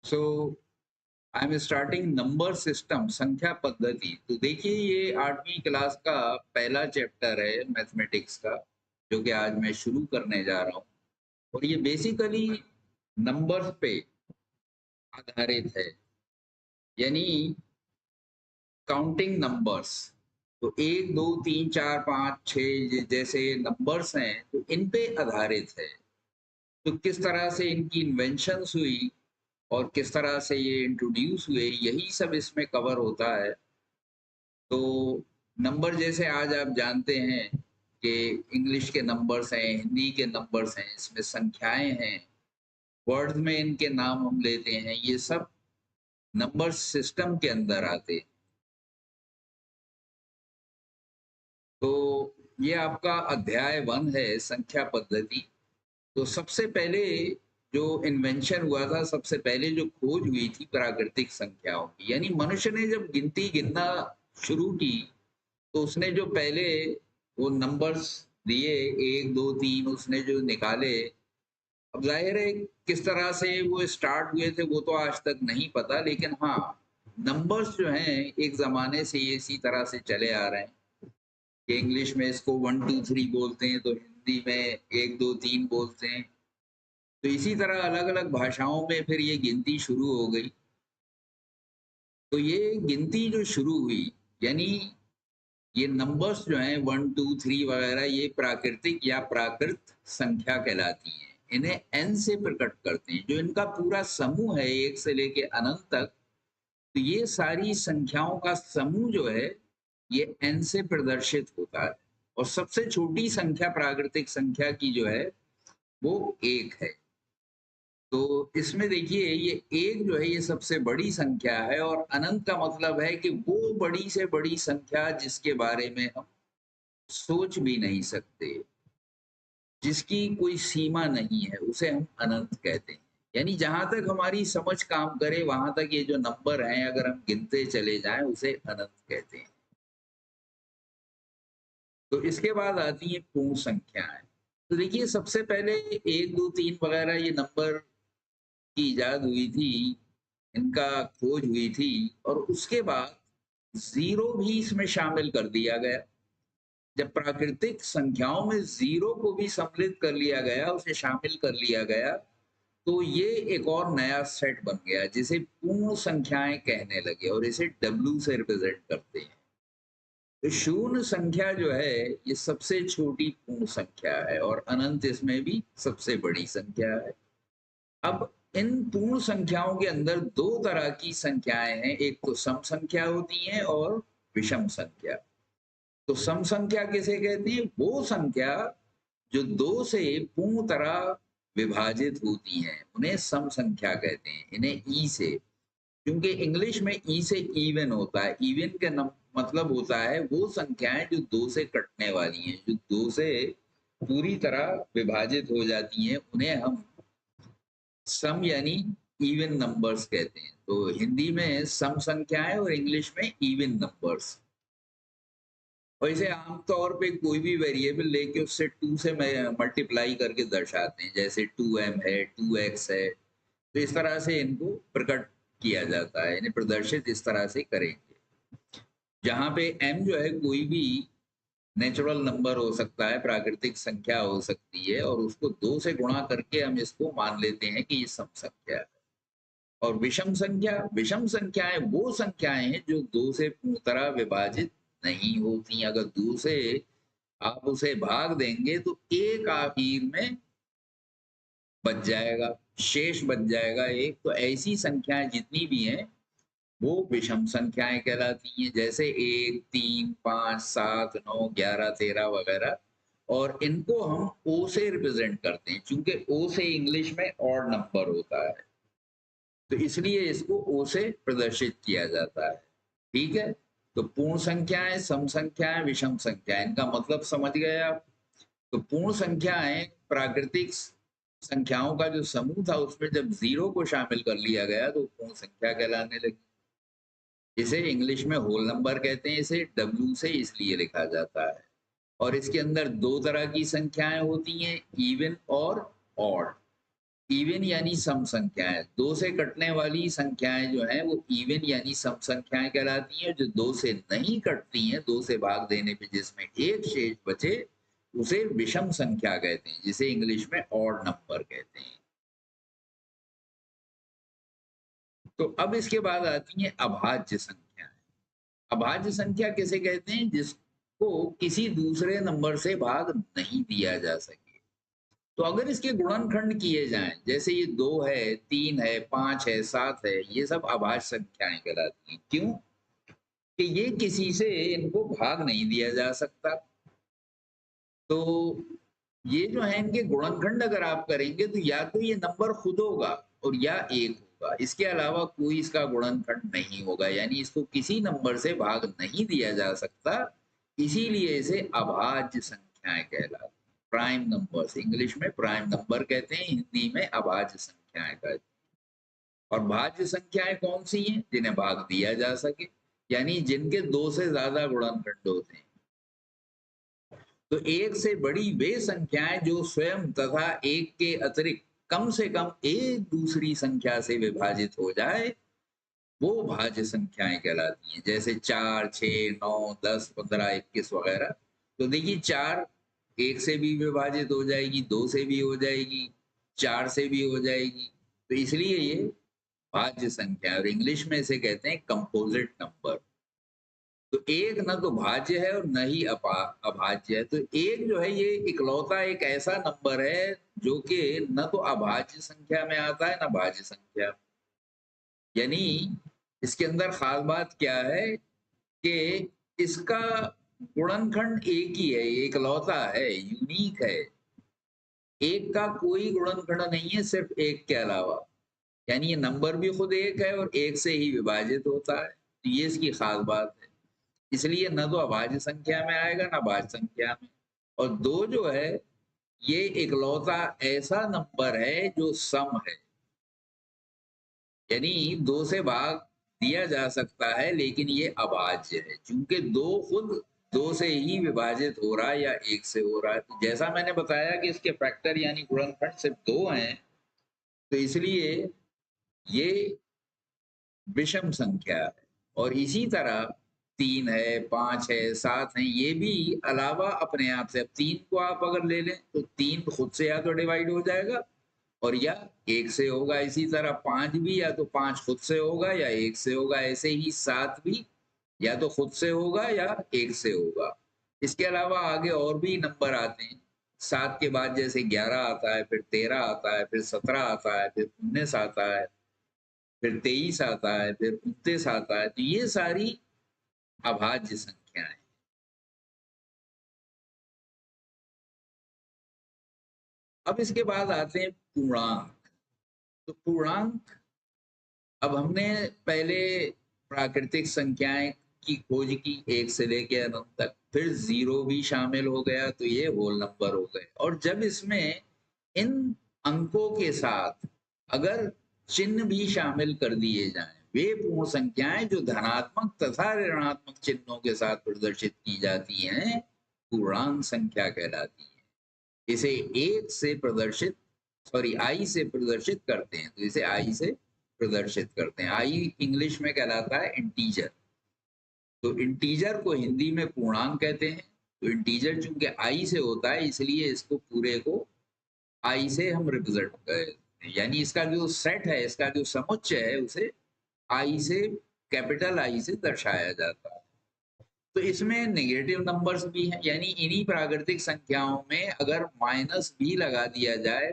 So I am starting number system, संख्या पद्धति। तो देखिए, ये 8वीं क्लास का पहला चैप्टर है मैथमेटिक्स का, जो कि आज मैं शुरू करने जा रहा हूँ। और ये बेसिकली नंबर्स पे आधारित है, यानी काउंटिंग नंबर्स। तो 1 2 3 4 5 6 जैसे नंबर्स हैं, तो इन पे आधारित है। तो किस तरह से इनकी इन्वेंशंस हुई और किस तरह से ये इंट्रोड्यूस हुए, यही सब इसमें कवर होता है। तो नंबर जैसे आज आप जानते हैं कि इंग्लिश के नंबर्स हैं, हिंदी के नंबर्स हैं, इसमें संख्याएं हैं, वर्ड्स में इनके नाम हम लेते हैं, ये सब नंबर सिस्टम के अंदर आते हैं। तो ये आपका अध्याय 1 है, संख्या पद्धति। तो सबसे पहले जो इन्वेंशन हुआ था, सबसे पहले जो खोज हुई थी प्राकृतिक संख्याओं की, यानी मनुष्य ने जब गिनती गिनना शुरू की, तो उसने जो पहले वो नंबर्स दिए, 1 2 3 उसने जो निकाले। अब जाहिर है किस तरह से वो स्टार्ट हुए थे वो तो आज तक नहीं पता, लेकिन हाँ, नंबर्स जो हैं एक जमाने से ये इसी तरह से चले आ रहे हैं कि इंग्लिश में इसको 1 2 3 बोलते हैं, तो हिंदी में 1 2 3 बोलते हैं। तो इसी तरह अलग अलग भाषाओं में फिर ये गिनती शुरू हो गई। तो ये गिनती जो शुरू हुई, यानी ये नंबर्स जो हैं 1 2 3 वगैरह, ये प्राकृतिक या प्राकृत संख्या कहलाती हैं। इन्हें एन से प्रकट करते हैं, जो इनका पूरा समूह है एक से लेके अनंत तक। तो ये सारी संख्याओं का समूह जो है, ये एन से प्रदर्शित होता है। और सबसे छोटी संख्या प्राकृतिक संख्या की जो है, वो एक है। तो इसमें देखिए, ये एक जो है ये सबसे बड़ी संख्या है, और अनंत का मतलब है कि वो बड़ी से बड़ी संख्या जिसके बारे में हम सोच भी नहीं सकते, जिसकी कोई सीमा नहीं है, उसे हम अनंत कहते हैं। यानी जहां तक हमारी समझ काम करे वहां तक ये जो नंबर हैं, अगर हम गिनते चले जाएं, उसे अनंत कहते हैं। तो इसके बाद आती है पूर्ण संख्याएं। तो देखिए, सबसे पहले 1 2 3 वगैरह ये नंबर की इजाद हुई थी, इनका खोज हुई थी। और उसके बाद जीरो भी इसमें शामिल कर दिया गया। जब प्राकृतिक संख्याओं में जीरो को भी सम्मिलित कर लिया गया, उसे शामिल कर लिया गया, तो ये एक और नया सेट बन गया, जिसे पूर्ण संख्याएं कहने लगे, और इसे डब्ल्यू से रिप्रेजेंट करते हैं। तो शून्य संख्या जो है, ये सबसे छोटी पूर्ण संख्या है, और अनंत इसमें भी सबसे बड़ी संख्या है। अब इन पूर्ण संख्याओं के अंदर दो तरह की संख्याएं हैं, एक तो सम संख्या होती है और विषम संख्या। तो सम संख्या किसे कहते हैं? वो संख्या जो दो से पूर्ण तरह विभाजित होती हैं, उन्हें सम संख्या कहते हैं। इन्हें ई से, क्योंकि इंग्लिश में ई से इवन होता है। इवन का मतलब होता है वो संख्याएं जो दो से कटने वाली हैं, जो दो से पूरी तरह विभाजित हो जाती हैं, उन्हें हम सम यानी इवन नंबर्स कहते हैं। तो हिंदी में सम संख्याएं और इंग्लिश में इवन नंबर्स। और इसे आमतौर पे कोई भी वेरिएबल लेके उससे 2 से मल्टीप्लाई करके दर्शाते हैं, जैसे 2m है, 2x है। तो इस तरह से इनको प्रकट किया जाता है, इन्हें प्रदर्शित इस तरह से करेंगे। जहाँ पे m जो है कोई भी नेचुरल नंबर हो सकता है, प्राकृतिक संख्या हो सकती है, और उसको 2 से गुणा करके हम इसको मान लेते हैं कि ये सम संख्या है। और विषम संख्या, विषम संख्याएं वो संख्याएं हैं जो दो से पूर्ण तरह विभाजित नहीं होती। अगर दो से आप उसे भाग देंगे तो एक आखिर में बच जाएगा, शेष बच जाएगा एक। तो ऐसी संख्याएं जितनी भी हैं, वो विषम संख्याएं कहलाती हैं, जैसे 1 3 5 7 9 11 13 वगैरह। और इनको हम ओ से रिप्रेजेंट करते हैं, क्योंकि ओ से इंग्लिश में ऑड नंबर होता है, तो इसलिए इसको ओ से प्रदर्शित किया जाता है। ठीक है। तो पूर्ण संख्याएं, सम संख्याएं, विषम संख्याएं, इनका मतलब समझ गए आप। तो पूर्ण संख्याएं प्राकृतिक संख्याओं का जो समूह था, उसमें जब जीरो को शामिल कर लिया गया तो पूर्ण संख्या कहलाने लगी। इसे इंग्लिश में होल नंबर कहते हैं, इसे डब्ल्यू से इसलिए लिखा जाता है। और इसके अंदर दो तरह की संख्याएं होती हैं, इवन और ऑड। इवन यानी सम संख्याएं, दो से कटने वाली संख्याएं जो हैं वो इवन यानी सम संख्याएं कहलाती हैं। जो दो से नहीं कटती हैं, दो से भाग देने पे जिसमें एक शेष बचे उसे विषम संख्या कहते हैं, जिसे इंग्लिश में ऑड नंबर कहते हैं। तो अब इसके बाद आती है अभाज्य संख्या। अभाज्य संख्या किसे कहते हैं? जिसको किसी दूसरे नंबर से भाग नहीं दिया जा सके। तो अगर इसके गुणनखंड किए जाएं, जैसे ये 2 है, 3 है, 5 है, 7 है, ये सब अभाज्य संख्याएं कहलाती हैं। क्यों? कि ये किसी से इनको भाग नहीं दिया जा सकता। तो ये जो है इनके गुणनखंड अगर आप करेंगे तो या तो ये नंबर खुद होगा और या एक होगा, इसके अलावा कोई इसका गुणनखंड नहीं होगा, यानी इसको किसी नंबर से भाग नहीं दिया जा सकता। इसीलिए इसे अभाज्य संख्याएं कहलाती हैं। प्राइम नंबर्स इंग्लिश में प्राइम नंबर कहते हैं, हिंदी में अभाज्य संख्याएं कहते हैं। और भाज्य संख्याएं कौन सी हैं? जिन्हें भाग दिया जा सके, यानी जिनके दो से ज्यादा गुणनखंड होते हैं। तो एक से बड़ी वे संख्याएं जो स्वयं तथा एक के अतिरिक्त कम से कम एक दूसरी संख्या से विभाजित हो जाए, वो भाज्य संख्याएं कहलाती हैं। जैसे 4, 6, 9, 10, 15, 21 वगैरह। तो देखिए 4 एक से भी विभाजित हो जाएगी, 2 से भी हो जाएगी, 4 से भी हो जाएगी। तो इसलिए ये भाज्य संख्या, और इंग्लिश में इसे कहते हैं कंपोजिट नंबर। तो एक न तो भाज्य है और न ही अभाज्य है। तो एक जो है ये इकलौता एक ऐसा नंबर है जो कि न तो अभाज्य संख्या में आता है न भाज्य संख्या। यानी इसके अंदर खास बात क्या है कि इसका गुणनखंड एक ही है, इकलौता है, यूनिक है। एक का कोई गुणनखंड नहीं है सिर्फ एक के अलावा। यानी ये नंबर भी खुद एक है और एक से ही विभाजित होता है। तो ये इसकी खास बात है। इसलिए न तो अभाज्य संख्या में आएगा न भाज्य संख्या में। और दो जो है ये इकलौता ऐसा नंबर है जो सम है, यानी दो से भाग दिया जा सकता है लेकिन ये अभाज्य है, क्योंकि दो खुद दो से ही विभाजित हो रहा है या एक से हो रहा है। तो जैसा मैंने बताया कि इसके फैक्टर यानी गुणनखंड सिर्फ दो हैं, तो इसलिए ये विषम संख्या है। और इसी तरह 3 है, 5 है, 7 है, ये भी अलावा अपने आप से। अब 3 को आप अगर ले लें तो 3 खुद से या तो डिवाइड हो जाएगा और या एक से होगा। इसी तरह 5 भी या तो 5 खुद से होगा या एक से होगा। ऐसे ही 7 भी या तो खुद से होगा या एक से होगा। इसके अलावा आगे और भी नंबर आते हैं। 7 के बाद जैसे 11 आता है, फिर 13 आता है, फिर 17 आता है, फिर 19 आता है, फिर 23 आता है, फिर 29 आता है। तो ये सारी अभाज्य संख्याएं। अब इसके बाद आते हैं पूर्णांक। तो पूर्णांक, अब हमने पहले प्राकृतिक संख्याएं की खोज की 1 से लेके अनंत तक, फिर 0 भी शामिल हो गया, तो ये होल नंबर हो गए। और जब इसमें इन अंकों के साथ अगर चिन्ह भी शामिल कर दिए जाएं, वे पूर्ण संख्याएं जो धनात्मक तथा ऋणात्मक चिन्हों के साथ प्रदर्शित की जाती हैं, पूर्णांक संख्या कहलाती है। इसे एक से प्रदर्शित आई से प्रदर्शित करते हैं, तो इसे आई से प्रदर्शित करते हैं। आई इंग्लिश में कहलाता है इंटीजर। तो इंटीजर को हिंदी में पूर्णांक कहते हैं। तो इंटीजर चूंकि आई से होता है इसलिए इसको पूरे को आई से हम रिप्रेजेंट करते हैं, यानी इसका जो सेट है, इसका जो समुच्चय है, उसे आई से, कैपिटल आई से दर्शाया जाता है। तो इसमें नेगेटिव नंबर्स भी हैं, यानी इन्हीं प्राकृतिक संख्याओं में अगर माइनस भी लगा दिया जाए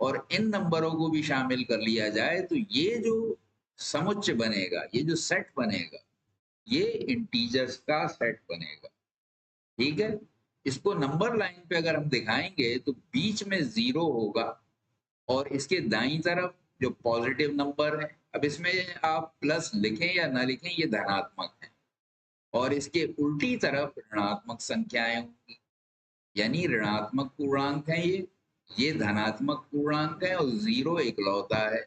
और इन नंबरों को भी शामिल कर लिया जाए, तो ये जो समुच्चय बनेगा, ये जो सेट बनेगा, ये इंटीजर्स का सेट बनेगा। ठीक है। इसको नंबर लाइन पे अगर हम दिखाएंगे तो बीच में 0 होगा और इसके दाईं तरफ जो पॉजिटिव नंबर है, अब इसमें आप प्लस लिखें या ना लिखें, ये धनात्मक है। और इसके उल्टी तरफ ऋणात्मक संख्याएं होंगी, यानी ऋणात्मक पूर्णांक है ये धनात्मक पूर्णांक है और 0 इकलौता है।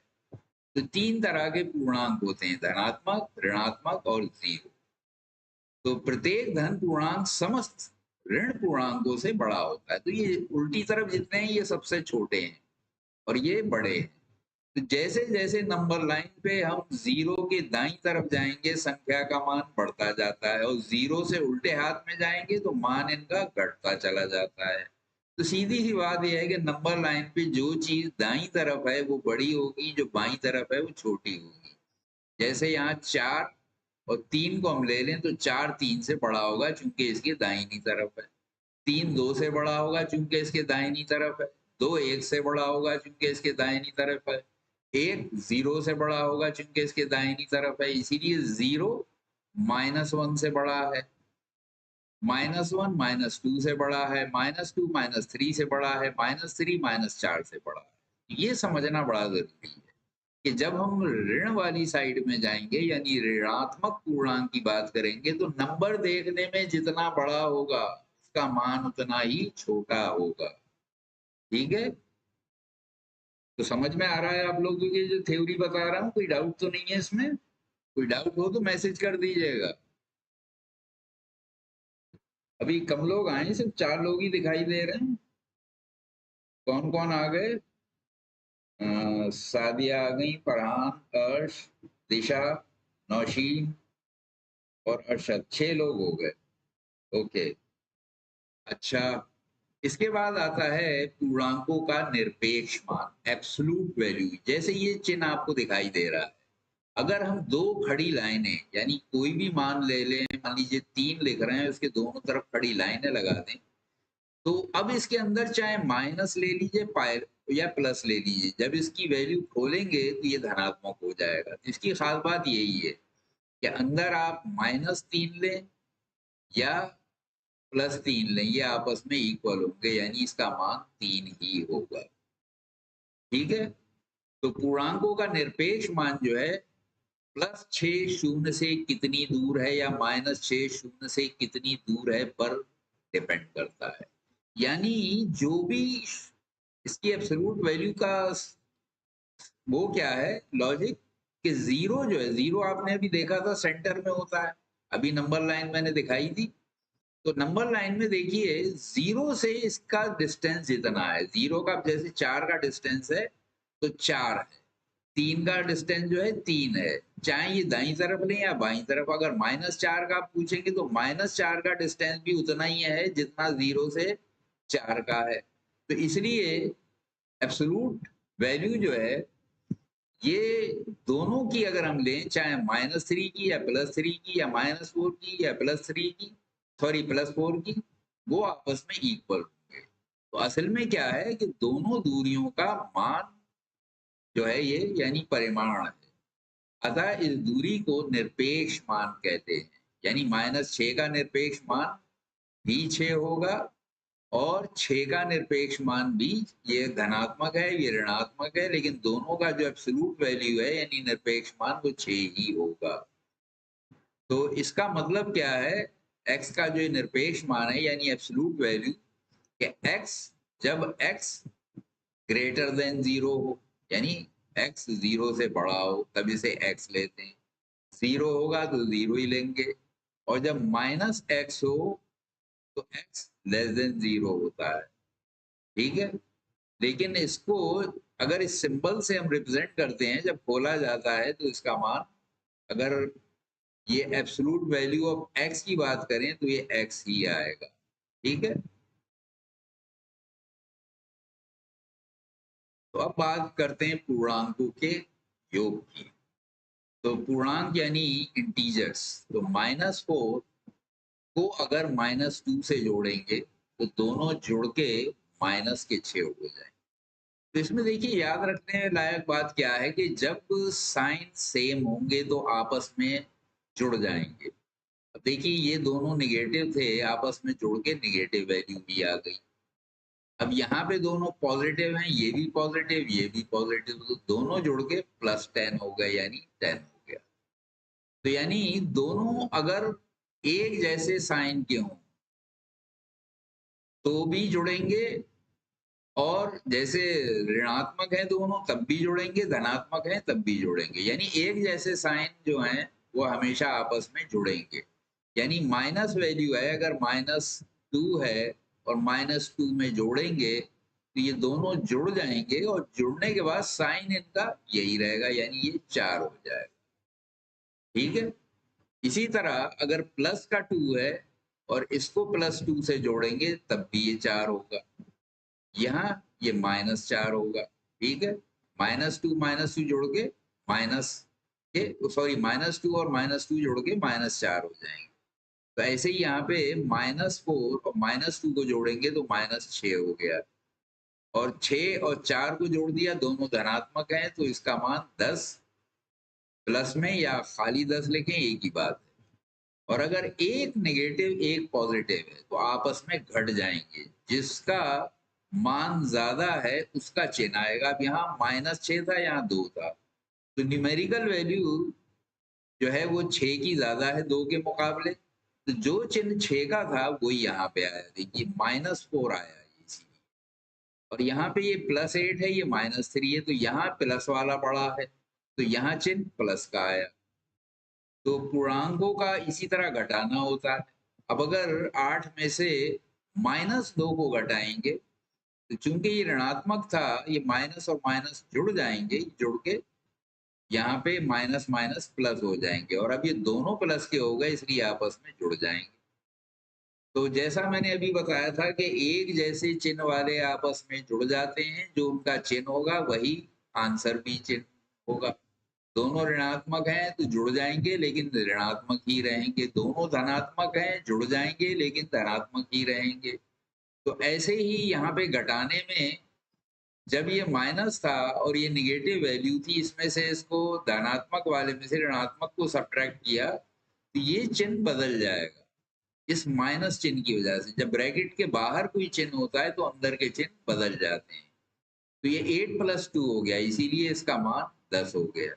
तो 3 तरह के पूर्णांक होते हैं, धनात्मक, ऋणात्मक और 0। तो प्रत्येक धन पूर्णांक समस्त ऋण पूर्णांकों से बड़ा होता है। तो ये उल्टी तरफ जितने हैं ये सबसे छोटे हैं और ये बड़े हैं। तो जैसे जैसे नंबर लाइन पे हम जीरो के दाईं तरफ जाएंगे संख्या का मान बढ़ता जाता है, और जीरो से उल्टे हाथ में जाएंगे तो मान इनका घटता चला जाता है। तो सीधी सी बात यह है कि नंबर लाइन पे जो चीज दाईं तरफ है वो बड़ी होगी, जो बाईं तरफ है वो छोटी होगी। जैसे यहाँ 4 और 3 को हम ले लें तो 4 3 से बड़ा होगा चूंकि इसकी दाहिनी तरफ है। 3 2 से बड़ा होगा चूंकि इसके दाहिनी तरफ है। 2 1 से बड़ा होगा चूंकि इसके दाहिनी तरफ है। 1 0 से बड़ा होगा चूंकि इसके दाहिनी तरफ है। इसीलिए 0 -1 से बड़ा है, -1 -2 से बड़ा है, -2 -3 से बड़ा है, -3 -4 से बड़ा है। ये समझना बड़ा जरूरी है कि जब हम ऋण वाली साइड में जाएंगे यानी ऋणात्मक पूर्णांक की बात करेंगे तो नंबर देखने में जितना बड़ा होगा उसका मान उतना ही छोटा होगा। ठीक है, तो समझ में आ रहा है आप लोगों की जो थ्योरी बता रहा हूँ? कोई डाउट तो नहीं है इसमें? कोई डाउट हो तो मैसेज कर दीजिएगा। अभी कम लोग आए, सिर्फ 4 लोग ही दिखाई दे रहे हैं। कौन कौन आ गए? सादिया आ गई, फरहान, अर्श, दिशा, नौशीन और अरशद। 6 लोग हो गए। ओके, अच्छा। इसके बाद आता है पूर्णांकों का निरपेक्ष मान, एब्सोल्यूट वैल्यू। जैसे ये चिन्ह आपको दिखाई दे रहा है, अगर हम दो खड़ी लाइनें यानी कोई भी मान ले लें, मान लीजिए 3 लिख रहे हैं, उसके दोनों तरफ खड़ी लाइनें लगा दें, तो अब इसके अंदर चाहे माइनस ले लीजिए पाए या प्लस ले लीजिए, जब इसकी वैल्यू खोलेंगे तो ये धनात्मक हो जाएगा। तो इसकी खास बात यही है कि अंदर आप -3 लें या +3 लें, ये आपस में इक्वल होंगे, यानी इसका मान 3 ही होगा। ठीक है, तो पूर्णांकों का निरपेक्ष मान जो है +6 शून्य से कितनी दूर है या -6 शून्य से कितनी दूर है पर डिपेंड करता है। यानी जो भी इसकी एब्सोल्यूट वैल्यू का वो क्या है लॉजिक, कि जीरो जो है, जीरो आपने अभी देखा था सेंटर में होता है, अभी नंबर लाइन मैंने दिखाई थी। तो नंबर लाइन में देखिए जीरो से इसका डिस्टेंस जितना है, जीरो का जैसे 4 का डिस्टेंस है तो 4 है, 3 का डिस्टेंस जो है 3 है, चाहे ये दाईं तरफ लें या बाईं तरफ। अगर -4 का आप पूछेंगे तो -4 का डिस्टेंस भी उतना ही है जितना 0 से 4 का है। तो इसलिए एब्सोल्यूट वैल्यू जो है ये दोनों की अगर हम लें, चाहे -3 की या +3 की या -4 की या +3 की, सॉरी +4 की, वो आपस में इक्वल होंगे। तो असल में क्या है कि दोनों दूरियों का मान जो है ये यानी परिमाण है। अतः इस दूरी को निरपेक्ष मान कहते हैं। यानी -6 का निरपेक्ष मान भी 6 होगा और 6 का निरपेक्ष मान भी, ये धनात्मक है ये ऋणात्मक है, लेकिन दोनों का जो एब्सोल्यूट वैल्यू है यानी निरपेक्ष मान वो 6 ही होगा। तो इसका मतलब क्या है, x का जो निरपेक्ष मान है यानी एब्सोल्यूट वैल्यू, कि x जब x ग्रेटर देन 0 हो, यानी x 0 से बड़ा हो तब इसे x लेते हैं, 0 होगा तो 0 ही लेंगे, और जब -x हो तो x लेस देन 0 होता है। ठीक है, लेकिन इसको अगर इस सिंबल से हम रिप्रेजेंट करते हैं, जब खोला जाता है तो इसका मान, अगर ये एब्सोल्यूट वैल्यू ऑफ x की बात करें तो ये x ही आएगा। ठीक है, तो अब बात करते हैं पूर्णांकों के योग की। तो पूर्णांक यानी इंटीजर्स, तो -4 को अगर -2 से जोड़ेंगे तो दोनों जुड़ के -6 हो जाएंगे। तो इसमें देखिए याद रखने लायक बात क्या है कि जब साइन सेम होंगे तो आपस में जुड़ जाएंगे। अब देखिए ये दोनों निगेटिव थे, आपस में जुड़ के निगेटिव वैल्यू भी आ गई। अब यहाँ पे दोनों पॉजिटिव हैं, ये भी पॉजिटिव ये भी पॉजिटिव, तो दोनों जुड़ के +10 हो गए यानी 10 हो गया। तो यानी दोनों अगर एक जैसे साइन के हों तो भी जुड़ेंगे, और जैसे ऋणात्मक है दोनों तब भी जुड़ेंगे, धनात्मक है तब भी जुड़ेंगे, यानी एक जैसे साइन जो हैं वो हमेशा आपस में जुड़ेंगे। यानी माइनस वैल्यू है, अगर -2 है और -2 में जोड़ेंगे तो ये दोनों जुड़ जाएंगे और जुड़ने के बाद साइन इनका यही रहेगा, यानी ये 4 हो जाएगा। ठीक है। इसी तरह अगर प्लस का 2 है और इसको +2 से जोड़ेंगे तब भी ये 4 होगा। यहाँ ये -4 होगा। ठीक है। -2 जोड़ के माइनस के सॉरी -2 और -2 जोड़ के -4 हो जाएंगे। तो ऐसे ही यहाँ पे -4 और -2 को जोड़ेंगे तो -6 हो गया, और 6 और 4 को जोड़ दिया, दोनों धनात्मक हैं तो इसका मान 10 प्लस में या खाली 10 लिखें, एक ही बात है। और अगर एक नेगेटिव एक पॉजिटिव है तो आपस में घट जाएंगे, जिसका मान ज्यादा है उसका चिन्ह आएगा। अब यहाँ -6 था, यहाँ 2 था, तो न्यूमेरिकल वैल्यू जो है वो 6 की ज्यादा है 2 के मुकाबले, तो जो चिन्ह 6 का था वही यहाँ पे आया। देखिए -4 आया इसीलिए, और यहाँ पे ये +8 है, ये -3 है, तो यहाँ प्लस वाला बड़ा है, तो यहाँ चिन्ह प्लस का आया। तो पूर्णांकों का इसी तरह घटाना होता है। अब अगर 8 में से -2 को घटाएंगे तो चूंकि ये ऋणात्मक था, ये माइनस और माइनस जुड़ जाएंगे, जुड़ के यहाँ पे माइनस माइनस प्लस हो जाएंगे, और अब ये दोनों प्लस के हो गए इसलिए आपस में जुड़ जाएंगे। तो जैसा मैंने अभी बताया था कि एक जैसे चिन्ह वाले आपस में जुड़ जाते हैं, जो उनका चिन्ह होगा वही आंसर भी चिन्ह होगा। दोनों ऋणात्मक हैं तो जुड़ जाएंगे लेकिन ऋणात्मक ही रहेंगे, दोनों धनात्मक हैं जुड़ जाएंगे लेकिन धनात्मक ही रहेंगे। तो ऐसे ही यहाँ पे घटाने में, जब ये माइनस था और ये निगेटिव वैल्यू थी, इसमें से इसको धनात्मक वाले में से ऋणात्मक को सब्ट्रैक्ट किया तो ये चिन्ह बदल जाएगा इस माइनस चिन्ह की वजह से। जब ब्रैकेट के बाहर कोई चिन्ह होता है तो अंदर के चिन्ह बदल जाते हैं। तो ये 8 + 2 हो गया, इसीलिए इसका मान 10 हो गया।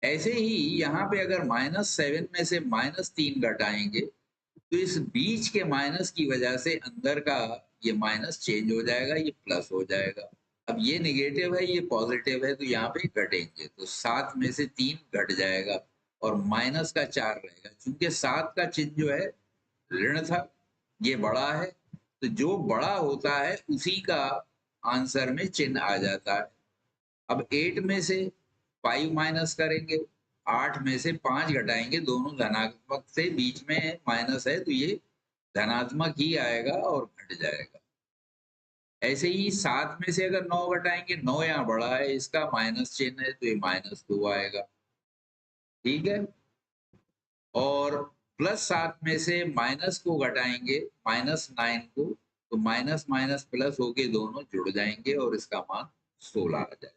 ऐसे ही यहाँ पे अगर -7 में से -3 घटाएंगे तो इस बीच के माइनस की वजह से अंदर का ये माइनस चेंज हो जाएगा, ये प्लस हो जाएगा। अब ये नेगेटिव है ये पॉजिटिव है तो यहाँ पे घटेंगे, तो 7 में से 3 घट जाएगा और माइनस का 4 रहेगा। चूंकि 7 का चिन्ह जो है ऋण था, ये बड़ा है, तो जो बड़ा होता है उसी का आंसर में चिन्ह आ जाता है। अब 8 में से 5 माइनस करेंगे, 8 में से 5 घटाएंगे, दोनों धनात्मक से, बीच में माइनस है तो ये धनात्मक ही आएगा और घट जाएगा। ऐसे ही 7 में से अगर 9 घटाएंगे, 9 यहाँ बड़ा है, इसका माइनस चिन्ह है तो ये -2 आएगा। ठीक है। और +7 में से माइनस को घटाएंगे, -9 को, तो माइनस माइनस प्लस होके दोनों जुड़ जाएंगे और इसका मान 16 आ जाएगा।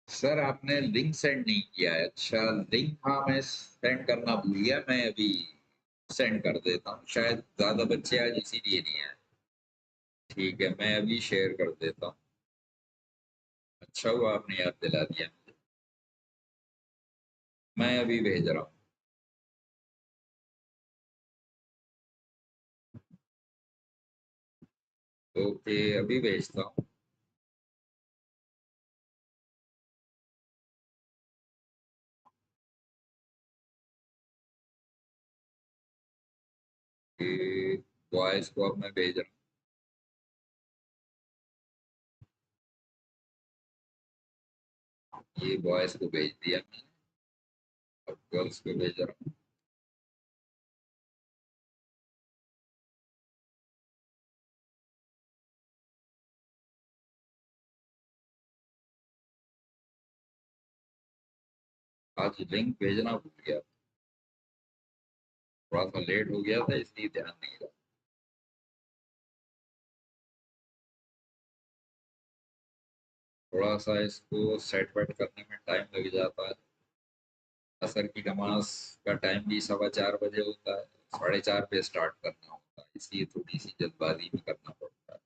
सर आपने लिंक सेंड नहीं किया है। अच्छा लिंक, हाँ मैं सेंड करना भूल गया, मैं अभी सेंड कर देता हूँ, शायद ज्यादा बच्चे आज इसीलिए नहीं आए। ठीक है, मैं अभी शेयर कर देता हूँ। अच्छा हुआ आपने याद दिला दिया मुझे। मैं अभी भेज रहा हूँ। ओके, अभी भेजता हूँ। वॉइस को अब मैं भेज रहा हूँ, ये वॉइस को भेज दिया मैंने, अब गर्ल्स को भेज रहा हूँ। आज लिंक भेजना भूल गया, थोड़ा सा लेट हो गया था इसलिए ध्यान नहीं रहा। थोड़ा सा इसको सेट वेट करने में टाइम लग जाता है। असर की नमाज का टाइम भी 4:15 बजे होता है, 4:30 पे स्टार्ट करना होता है, इसलिए थोड़ी सी जल्दबाजी में करना पड़ता है।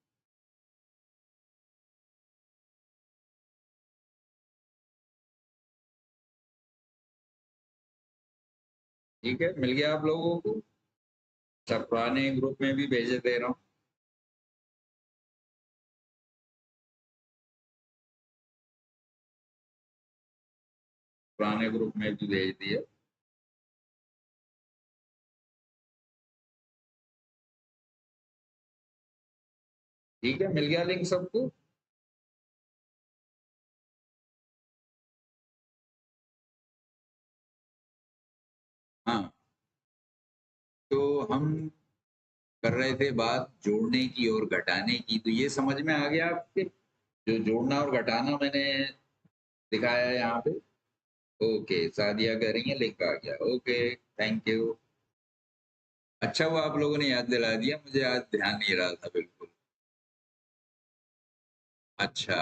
ठीक है, मिल गया आप लोगों को। अच्छा, पुराने ग्रुप में भी भेज दे रहा हूँ। पुराने ग्रुप में भी भेज दिया। ठीक है, मिल गया लिंक सबको? हाँ, तो हम कर रहे थे बात जोड़ने की और घटाने की, तो ये समझ में आ गया आपके, जो जोड़ना और घटाना मैंने दिखाया है यहाँ पे? ओके, सादिया कह रही है लिंक आ गया। Okay, thank you. अच्छा हुआ आप लोगों ने याद दिला दिया, मुझे आज ध्यान नहीं रहा था बिल्कुल। अच्छा,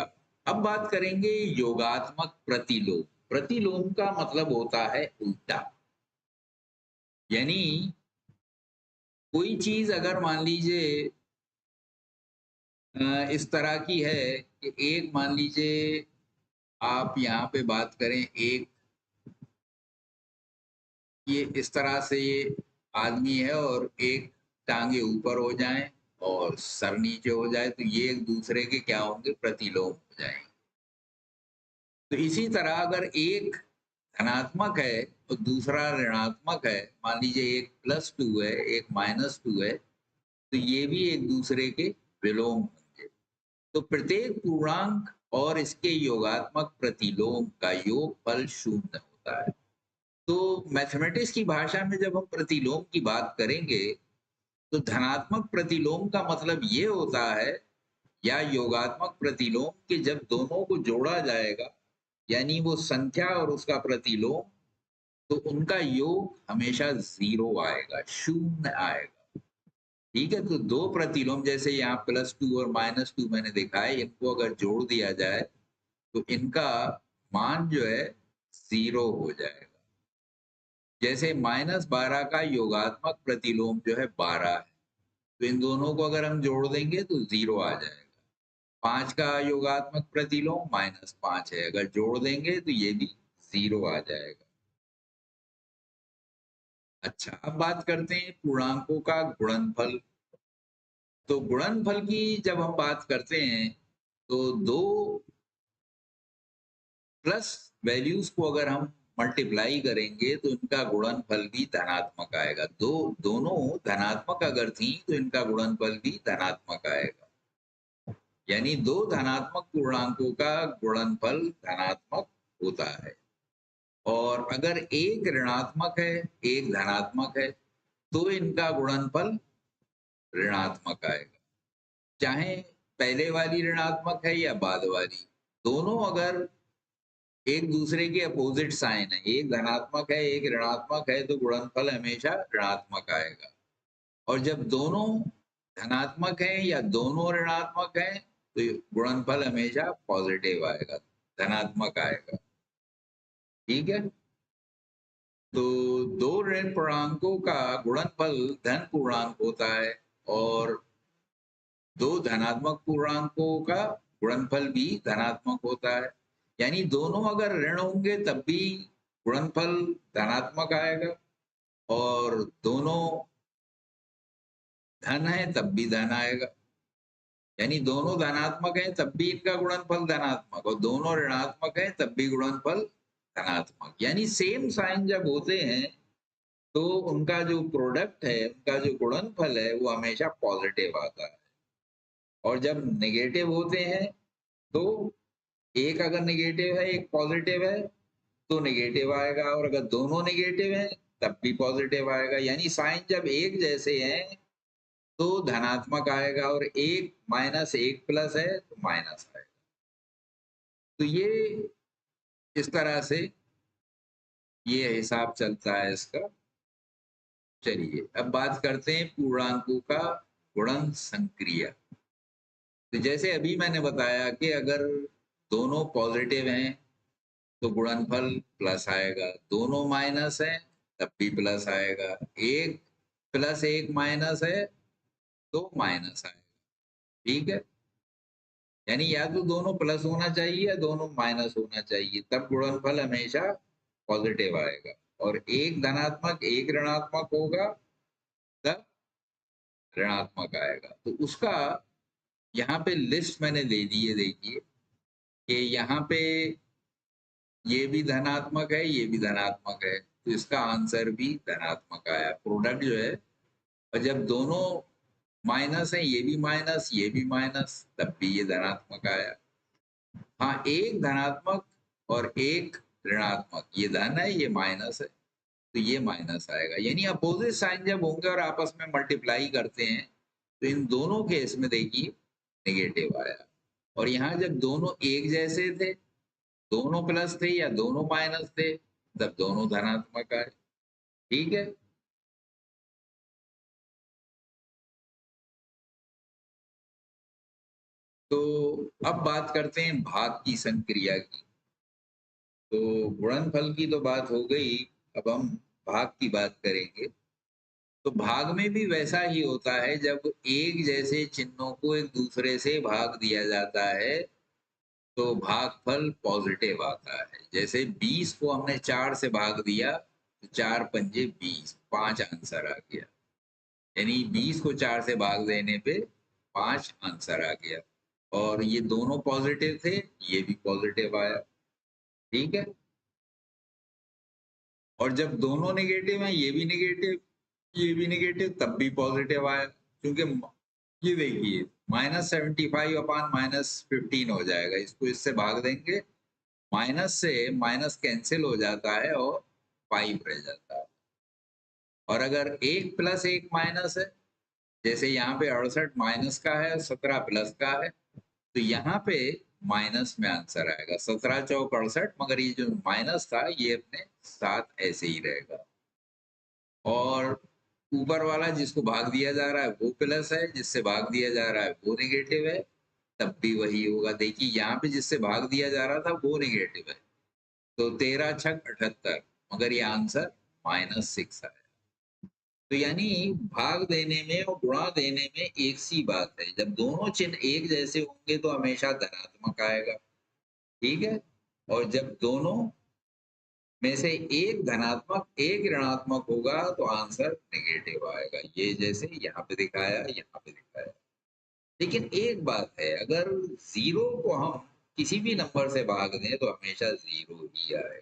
अब बात करेंगे योगात्मक प्रतिलोम। प्रतिलोम का मतलब होता है उल्टा। यानी कोई चीज अगर मान लीजिए इस तरह की है कि एक मान लीजिए आप यहाँ पे बात करें, एक ये इस तरह से ये आदमी है और एक टांगे ऊपर हो जाएं और सर नीचे हो जाए, तो ये एक दूसरे के क्या होंगे? प्रतिलोम हो जाएंगे। तो इसी तरह अगर एक धनात्मक है और दूसरा ऋणात्मक है, मान लीजिए एक +2 है एक -2 है, तो ये भी एक दूसरे के विलोम होंगे। तो प्रत्येक पूर्णांक और इसके योगात्मक प्रतिलोम का योगफल 0 होता है। तो मैथमेटिक्स की भाषा में जब हम प्रतिलोम की बात करेंगे, तो धनात्मक प्रतिलोम का मतलब ये होता है, या योगात्मक प्रतिलोम, कि जब दोनों को जोड़ा जाएगा, यानी वो संख्या और उसका प्रतिलोम, तो उनका योग हमेशा 0 आएगा, 0 आएगा। ठीक है, तो दो प्रतिलोम जैसे यहाँ +2 और -2 मैंने दिखा है, इनको अगर जोड़ दिया जाए तो इनका मान जो है 0 हो जाएगा। जैसे -12 का योगात्मक प्रतिलोम जो है 12 है, तो इन दोनों को अगर हम जोड़ देंगे तो 0 आ जाएगा। 5 का योगात्मक प्रतिलोम -5 है, अगर जोड़ देंगे तो ये भी 0 आ जाएगा। अच्छा, अब बात करते हैं पूर्णांकों का गुणनफल। तो गुणनफल की जब हम बात करते हैं, तो दो प्लस वैल्यूज को अगर हम मल्टीप्लाई करेंगे तो इनका गुणनफल भी धनात्मक आएगा। दोनों धनात्मक अगर थी तो इनका गुणनफल भी धनात्मक आएगा। यानी दो धनात्मक पूर्णांकों का गुणनफल धनात्मक होता है। और अगर एक ऋणात्मक है एक धनात्मक है, तो इनका गुणनफल ऋणात्मक आएगा। चाहे पहले वाली ऋणात्मक है या बाद वाली, दोनों अगर एक दूसरे के अपोजिट साइन है, एक धनात्मक है एक ऋणात्मक है, तो गुणनफल हमेशा ऋणात्मक आएगा। और जब दोनों धनात्मक हैं या दोनों ऋणात्मक हैं, तो गुणनफल हमेशा पॉजिटिव आएगा, धनात्मक आएगा। ठीक है, तो दो ऋण पूर्णांकों का गुणनफल धन पूर्णांक होता है, और दो धनात्मक पूर्णांकों का गुणनफल भी धनात्मक होता है। यानी दोनों अगर ऋण होंगे तब भी गुणनफल धनात्मक आएगा, और दोनों धन है तब भी धन आएगा। यानी दोनों धनात्मक हैं तब भी इनका गुणनफल धनात्मक, और दोनों ऋणात्मक हैं तब भी गुणनफल धनात्मक। यानी सेम साइन जब होते हैं तो उनका जो प्रोडक्ट है, उनका जो गुणनफल है, वो हमेशा पॉजिटिव आता है। और जब नेगेटिव होते हैं तो एक अगर नेगेटिव है एक पॉजिटिव है तो नेगेटिव आएगा, और अगर दोनों नेगेटिव हैं तब भी पॉजिटिव आएगा। यानी साइन जब एक जैसे हैं तो धनात्मक आएगा, और एक -1 प्लस है तो माइनस आएगा। तो ये इस तरह से ये हिसाब चलता है इसका। चलिए अब बात करते हैं पूर्णांकों का गुणन संक्रिया। तो जैसे अभी मैंने बताया कि अगर दोनों पॉजिटिव हैं तो गुणनफल प्लस आएगा, दोनों माइनस है तब भी प्लस आएगा, एक प्लस एक माइनस है तो माइनस आएगा। ठीक है, यानी या तो दोनों प्लस होना चाहिए या दोनों माइनस होना चाहिए, तब गुणनफल हमेशा पॉजिटिव आएगा। और एक धनात्मक एक ऋणात्मक होगा तब ऋणात्मक आएगा। तो उसका यहाँ पे लिस्ट मैंने दे दी है, देखिए कि यहाँ पे ये भी धनात्मक है ये भी धनात्मक है, तो इसका आंसर भी धनात्मक आया। प्रोडक्ट जो है, और जब दोनों माइनस है, ये भी माइनस, ये भी माइनस, तब भी ये धनात्मक आया। हाँ, एक धनात्मक और एक ऋणात्मक, ये धन है ये माइनस है, तो ये माइनस आएगा। यानी अपोजिट साइन जब होंगे और आपस में मल्टीप्लाई करते हैं तो इन दोनों केस में देखिए नेगेटिव आया। और यहाँ जब दोनों एक जैसे थे, दोनों प्लस थे या दोनों माइनस थे, तब दोनों धनात्मक आए। ठीक है। तो अब बात करते हैं भाग की संक्रिया की। तो गुणनफल की तो बात हो गई, अब हम भाग की बात करेंगे। तो भाग में भी वैसा ही होता है, जब एक जैसे चिन्हों को एक दूसरे से भाग दिया जाता है तो भागफल पॉजिटिव आता है। जैसे 20 को हमने 4 से भाग दिया तो 4 पंजे 20, 5 आंसर आ गया। यानी 20 को 4 से भाग देने पे 5 आंसर आ गया। और ये दोनों पॉजिटिव थे, ये भी पॉजिटिव आया। ठीक है। और जब दोनों नेगेटिव हैं, ये भी नेगेटिव, ये भी नेगेटिव, तब भी पॉजिटिव आया। क्योंकि ये देखिए -75/-15 हो जाएगा, इसको इससे भाग देंगे, माइनस से माइनस कैंसिल हो जाता है और 5 रह जाता है। और अगर एक प्लस एक माइनस है, जैसे यहाँ पे 68 माइनस का है, 17 प्लस का है, तो यहाँ पे माइनस में आंसर आएगा। 17 चौक 68, मगर ये जो माइनस था ये अपने साथ ऐसे ही रहेगा। और ऊपर वाला जिसको भाग दिया जा रहा है वो प्लस है, जिससे भाग दिया जा रहा है वो नेगेटिव है, तब भी वही होगा। देखिए यहाँ पे जिससे भाग दिया जा रहा था वो नेगेटिव है, तो 13 छक 78, मगर ये आंसर -6 आया। तो यानी भाग देने में और गुणा देने में एक सी बात है, जब दोनों चिन्ह एक जैसे होंगे तो हमेशा धनात्मक आएगा। ठीक है। और जब दोनों में से एक धनात्मक एक ऋणात्मक होगा तो आंसर नेगेटिव आएगा। ये जैसे यहाँ पे दिखाया, यहाँ पे दिखाया। लेकिन एक बात है, अगर जीरो को हम किसी भी नंबर से भाग दें तो हमेशा जीरो ही आएगा,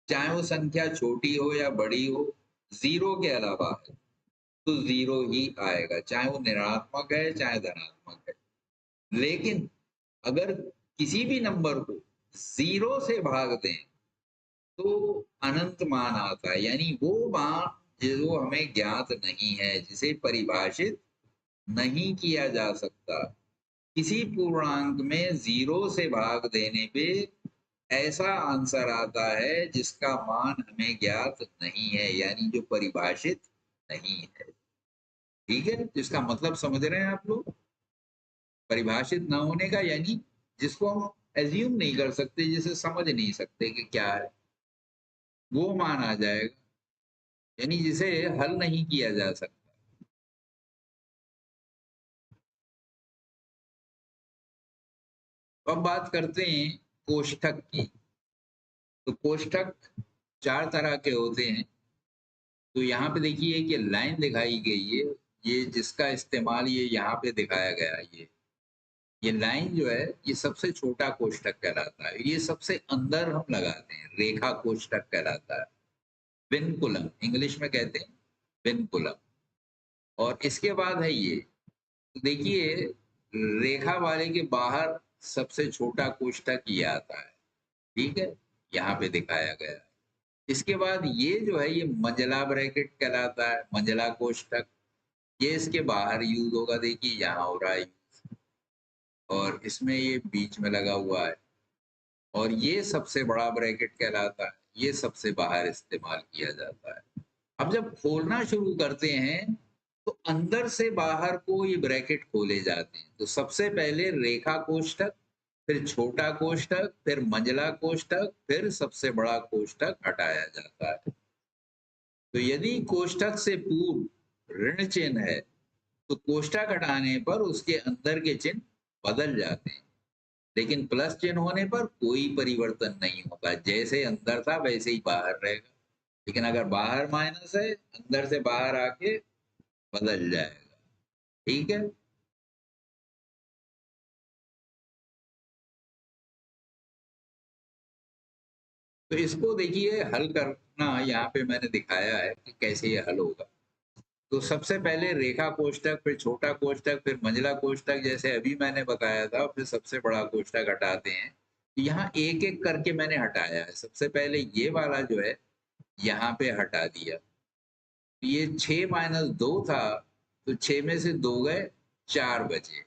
चाहे वो संख्या छोटी हो या बड़ी हो। जीरो के अलावा है तो जीरो ही आएगा, चाहे वो ऋणात्मक है चाहे धनात्मक है। लेकिन अगर किसी भी नंबर को जीरो से भाग दें तो अनंत मान आता है, यानी वो मान जो हमें ज्ञात नहीं है, जिसे परिभाषित नहीं किया जा सकता। किसी पूर्णांक में जीरो से भाग देने पे ऐसा आंसर आता है जिसका मान हमें ज्ञात नहीं है, यानी जो परिभाषित नहीं है। ठीक है, जिसका मतलब समझ रहे हैं आप लोग? परिभाषित न होने का यानी जिसको हम एज्यूम नहीं कर सकते, जिसे समझ नहीं सकते कि क्या है, वो मान आ जाएगा, यानी जिसे हल नहीं किया जा सकता। तो अब बात करते हैं कोष्ठक की। तो कोष्ठक 4 तरह के होते हैं। तो यहाँ पे देखिए कि लाइन दिखाई गई है, ये जिसका इस्तेमाल ये यहाँ पे दिखाया गया है, ये लाइन जो है ये सबसे छोटा कोष्ठक कहलाता है। ये सबसे अंदर हम लगाते हैं, रेखा कोष्ठक कहलाता है। विनकुलम इंग्लिश में कहते हैं, विनकुलम। और इसके बाद है ये, तो देखिए रेखा वाले के बाहर सबसे छोटा कोष्ठक ये आता है। ठीक है, यहाँ पे दिखाया गया है। इसके बाद ये जो है ये मंझला ब्रैकेट कहलाता है, मंझला कोष्ठक। ये इसके बाहर यूज होगा, देखिए यहाँ हो रहा है यूज, और इसमें ये बीच में लगा हुआ है। और ये सबसे बड़ा ब्रैकेट कहलाता है, ये सबसे बाहर इस्तेमाल किया जाता है। अब जब खोलना शुरू करते हैं तो अंदर से बाहर को ये ब्रैकेट खोले जाते हैं। तो सबसे पहले रेखा कोष्ठक, फिर छोटा कोष्ठक, फिर मंझला कोष्ठक, फिर सबसे बड़ा कोष्ठक हटाया जाता है। तो यदि कोष्ठक से पूर्व ऋण चिन्ह है तो कोष्ठक हटाने पर उसके अंदर के चिन्ह बदल जाते हैं, लेकिन प्लस चिन्ह होने पर कोई परिवर्तन नहीं होता, जैसे अंदर था वैसे ही बाहर रहेगा। लेकिन अगर बाहर माइनस है, अंदर से बाहर आके बदल जाएगा। ठीक है। तो इसको देखिए हल करना, यहाँ पे मैंने दिखाया है कि कैसे ये हल होगा। तो सबसे पहले रेखा कोष्ठक, फिर छोटा कोष्ठक, फिर मंझला कोष्ठक, जैसे अभी मैंने बताया था, फिर सबसे बड़ा कोष्ठक हटाते हैं। तो यहाँ एक एक करके मैंने हटाया है। सबसे पहले ये वाला जो है यहाँ पे हटा दिया। तो ये 6 - 2 था, तो 6 में से 2 गए, 4 बचे।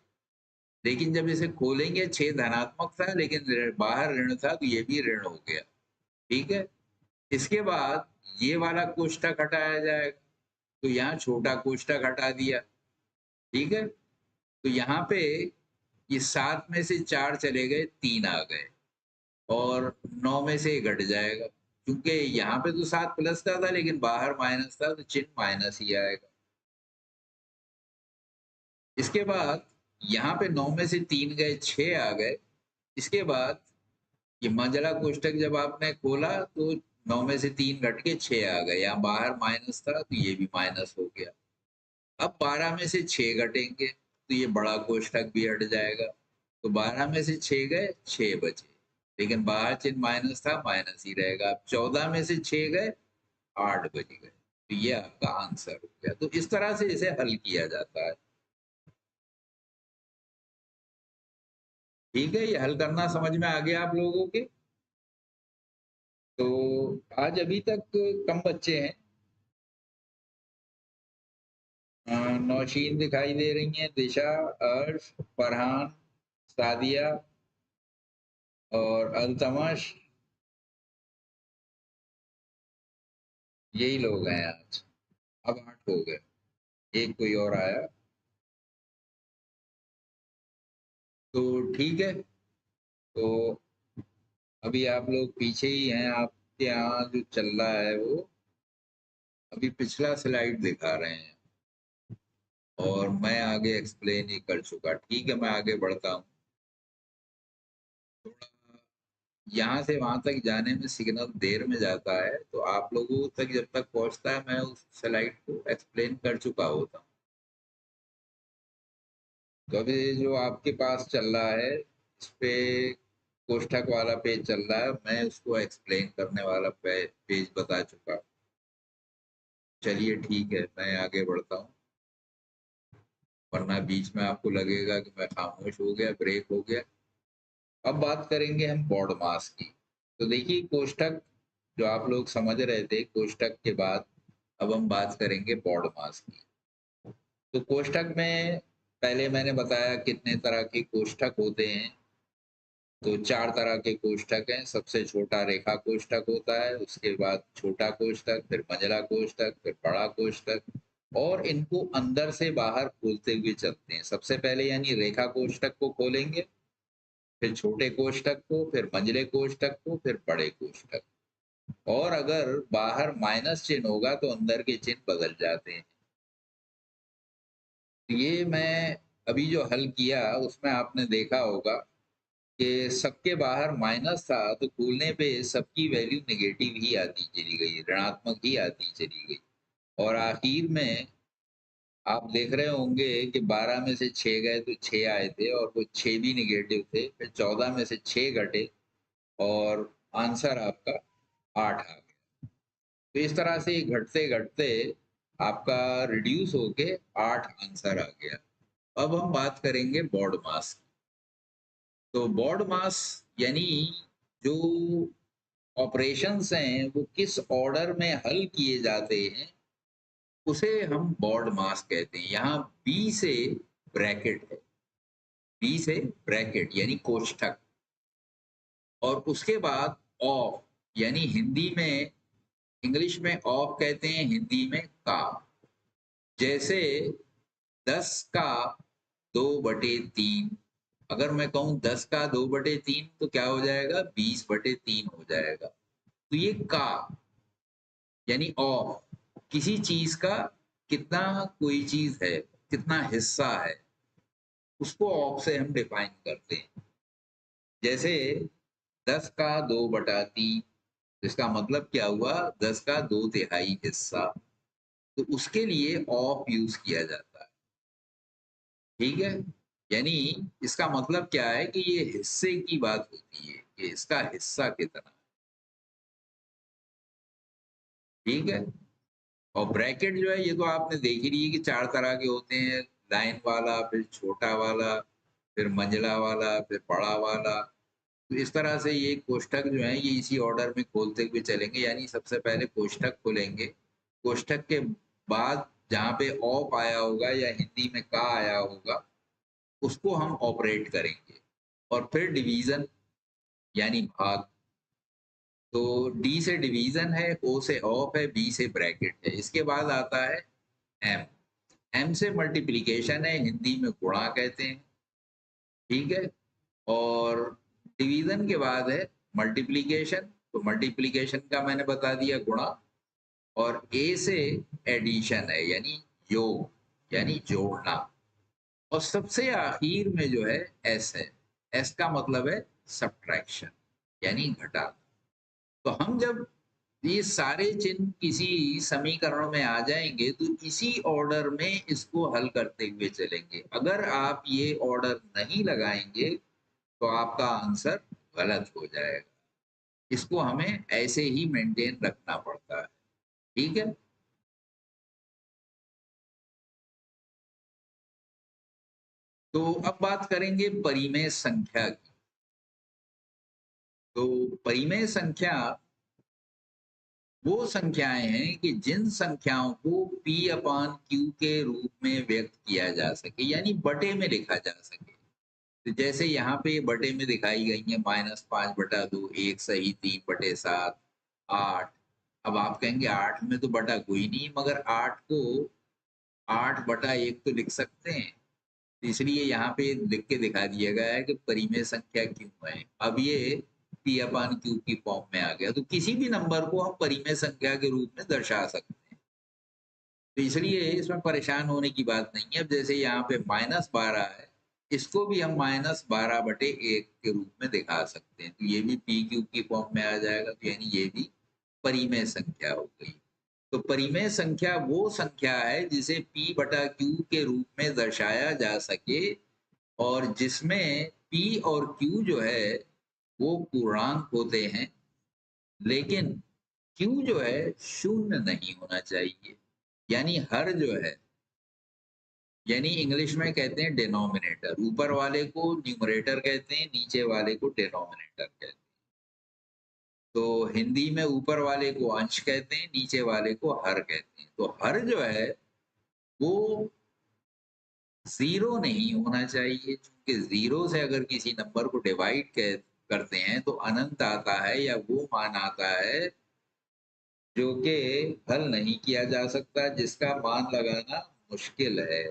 लेकिन जब इसे खोलेंगे 6 धनात्मक था, लेकिन बाहर ऋण था, तो ये भी ऋण हो गया। ठीक है। इसके बाद ये वाला कोष्ठक हटाया जाएगा। तो यहाँ छोटा कोष्ठक हटा दिया। ठीक है। तो यहाँ पे ये 7 में से 4 चले गए, 3 आ गए, और 9 में से घट जाएगा, क्योंकि यहाँ पे तो 7 प्लस का था लेकिन बाहर माइनस था, तो चिन्ह माइनस ही आएगा। इसके बाद यहाँ पे 9 में से 3 गए, 6 आ गए। इसके बाद ये मंझला कोष्ठक जब आपने खोला तो 9 में से 3 घट के 6 आ गए, यहाँ बाहर माइनस था तो ये भी माइनस हो गया। अब 12 में से 6 घटेंगे तो ये बड़ा कोष्ठक भी हट जाएगा। तो 12 में से 6 गए, 6 बचे, लेकिन बाहर चिन्ह माइनस था, माइनस ही रहेगा। अब 14 में से 6 गए, 8 बच गए। तो ये आपका आंसर हो गया। तो इस तरह से इसे हल किया जाता है। ठीक है, ये हल करना समझ में आ गया आप लोगों के। तो आज अभी तक कम बच्चे हैं। नौशीन दिखाई दे रही हैं, दिशा, अर्श, फरहान, सादिया और अल्तमश, यही लोग हैं आज। अब 8 हो गए, एक कोई और आया। तो ठीक है। तो अभी आप लोग पीछे ही हैं। आपके यहाँ जो चल रहा है वो अभी पिछला स्लाइड दिखा रहे हैं, और मैं आगे एक्सप्लेन ही कर चुका। ठीक है, मैं आगे बढ़ता हूँ। थोड़ा यहाँ से वहां तक जाने में सिग्नल देर में जाता है, तो आप लोगों तक जब तक पहुंचता है मैं उस स्लाइड को एक्सप्लेन कर चुका होता हूँ। तो अभी जो आपके पास चल रहा है, इस पे कोष्ठक वाला पेज चल रहा है, मैं उसको एक्सप्लेन करने वाला पेज बता चुका। चलिए ठीक है, मैं आगे बढ़ता हूँ, वरना बीच में आपको लगेगा कि मैं खामोश हो गया, ब्रेक हो गया। अब बात करेंगे हम बॉड मास की। तो देखिए, कोष्ठक जो आप लोग समझ रहे थे, कोष्ठक के बाद अब हम बात करेंगे बॉड मास की। तो कोष्ठक में पहले मैंने बताया कितने तरह के कोष्ठक होते हैं। तो 4 तरह के कोष्ठक हैं। सबसे छोटा रेखा कोष्ठक होता है, उसके बाद छोटा कोष्ठक, फिर मंझला कोष्ठक, फिर बड़ा कोष्ठक, और इनको अंदर से बाहर खोलते हुए चलते हैं। सबसे पहले यानी रेखा कोष्ठक को खोलेंगे, फिर छोटे कोष्ठक को, फिर मंझले कोष्ठक को, फिर बड़े कोष्ठक। और अगर बाहर माइनस चिन्ह होगा तो अंदर के चिन्ह बदल जाते हैं। ये मैं अभी जो हल किया उसमें आपने देखा होगा कि सबके बाहर माइनस था, तो खोलने पे सबकी वैल्यू नेगेटिव ही आती चली गई, ऋणात्मक ही आती चली गई। और आखिर में आप देख रहे होंगे कि 12 में से 6 गए तो 6 आए थे, और वो 6 भी निगेटिव थे। फिर 14 में से 6 घटे और आंसर आपका 8 आ गया। तो इस तरह से घटते घटते आपका रिड्यूस होके 8 आंसर आ गया। अब हम बात करेंगे बॉड मास की। तो बॉड मास यानी जो ऑपरेशंस हैं वो किस ऑर्डर में हल किए जाते हैं, उसे हम बॉड मास कहते हैं। यहाँ बी से ब्रैकेट है, बी से ब्रैकेट यानी कोष्ठक, और उसके बाद ऑफ, यानी हिंदी में, इंग्लिश में ऑफ कहते हैं, हिंदी में का। जैसे 10 का 2/3, अगर मैं कहूं 10 का 2/3 तो क्या हो जाएगा, 20/3 हो जाएगा। तो ये का यानी ऑफ, किसी चीज का कितना, कोई चीज है कितना हिस्सा है, उसको ऑफ से हम डिफाइन करते हैं। जैसे 10 का 2/3, इसका मतलब क्या हुआ, 10 का 2/3 हिस्सा। तो उसके लिए ऑफ यूज किया जाता है। ठीक है। यानी इसका मतलब क्या है कि ये हिस्से की बात होती है कि इसका हिस्सा कितना। ठीक है। और ब्रैकेट जो है ये तो आपने देख ही लिया कि 4 तरह के होते हैं, लाइन वाला, फिर छोटा वाला, फिर मंझला वाला, फिर बड़ा वाला। तो इस तरह से ये कोष्ठक जो है ये इसी ऑर्डर में खोलते हुए चलेंगे, यानी सबसे पहले कोष्ठक खोलेंगे, कोष्ठक के बाद जहाँ पे ऑप आया होगा या हिंदी में का आया होगा उसको हम ऑपरेट करेंगे, और फिर डिवीजन यानी भाग। तो डी से डिवीजन है, ओ से ऑफ है, बी से ब्रैकेट है, इसके बाद आता है एम। एम से मल्टीप्लीकेशन है, हिंदी में गुणा कहते हैं, ठीक है। और डिवीजन के बाद है मल्टीप्लीकेशन, तो मल्टीप्लीकेशन का मैंने बता दिया गुणा। और ए से एडिशन है यानी योग यानी जोड़ना। और सबसे आखिर में जो है एस है, एस का मतलब है सब्ट्रैक्शन यानी घटाना। तो हम जब ये सारे चिन्ह किसी समीकरण में आ जाएंगे तो इसी ऑर्डर में इसको हल करते हुए चलेंगे। अगर आप ये ऑर्डर नहीं लगाएंगे तो आपका आंसर गलत हो जाएगा। इसको हमें ऐसे ही मेंटेन रखना पड़ता है, ठीक है। तो अब बात करेंगे परिमेय संख्या की। तो परिमेय संख्या वो संख्याएं हैं कि जिन संख्याओं को P अपान क्यू के रूप में व्यक्त किया जा सके, यानी बटे में लिखा जा सके। तो जैसे यहाँ पे बटे में दिखाई गई है -5/2, 1 सही 3/7, 8। अब आप कहेंगे 8 में तो बटा कोई नहीं, मगर 8 को 8/1 तो लिख सकते हैं। तो इसलिए यहाँ पे लिख के दिखा दिया गया है कि परिमेय संख्या क्यों है। अब ये P अपान क्यू की फॉर्म में आ गया, तो किसी भी नंबर को हम परिमेय संख्या के रूप में दर्शा सकते हैं। तो इसलिए इसमें परेशान होने की बात नहीं है। अब जैसे यहाँ पे -12 है, इसको भी हम -12/1 के रूप में दिखा सकते हैं, तो ये भी पी क्यू की फॉर्म में आ जाएगा, तो यानी ये भी परिमेय संख्या हो गई। तो परिमेय संख्या वो संख्या है जिसे P/Q के रूप में दर्शाया जा सके, और जिसमें P और Q जो है वो पूर्णांक होते हैं, लेकिन Q जो है शून्य नहीं होना चाहिए। यानी हर जो है, यानी इंग्लिश में कहते हैं डिनोमिनेटर, ऊपर वाले को न्यूमरेटर कहते हैं, नीचे वाले को डिनोमिनेटर कहते हैं। तो हिंदी में ऊपर वाले को अंश कहते हैं, नीचे वाले को हर कहते हैं। तो हर जो है वो 0 नहीं होना चाहिए, क्योंकि 0 से अगर किसी नंबर को डिवाइड करते हैं तो अनंत आता है, या वो मान आता है जो कि हल नहीं किया जा सकता, जिसका मान लगाना मुश्किल है।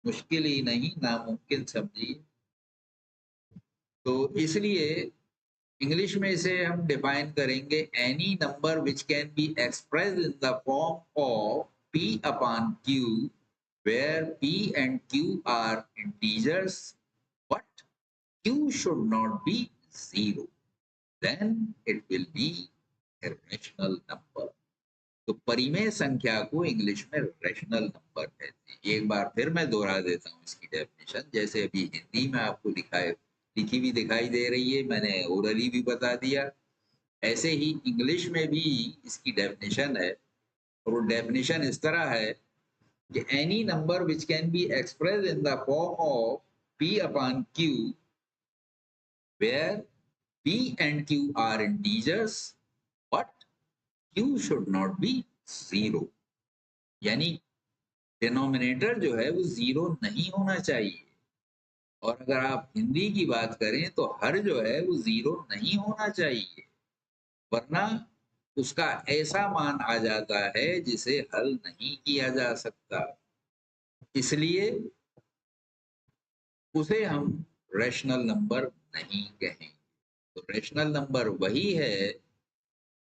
मुश्किल ही नहीं, नामुमकिन समझिए। तो इसलिए इंग्लिश में इसे हम डिफाइन करेंगे, any number which can be expressed in the form of P upon Q where P and Q are integers but Q should not be 0, then it will be a rational number। तो परिमेय संख्या को English में rational number कहते हैं। एक बार फिर मैं दोहरा देता हूँ इसकी डेफिनेशन, जैसे अभी हिंदी में आपको लिखी भी दिखाई दे रही है, मैंने ओरली भी बता दिया, ऐसे ही इंग्लिश में भी इसकी डेफिनेशन है। और वो डेफिनेशन इस तरह है कि any number which can be express in the form of P upon Q where P and Q are integers but Q should not be 0। यानी डिनोमिनेटर जो है वो 0 नहीं होना चाहिए। और अगर आप हिंदी की बात करें तो हर जो है वो 0 नहीं होना चाहिए, वरना उसका ऐसा मान आ जाता है जिसे हल नहीं किया जा सकता। इसलिए उसे हम रैशनल नंबर नहीं कहेंगे। तो रैशनल नंबर वही है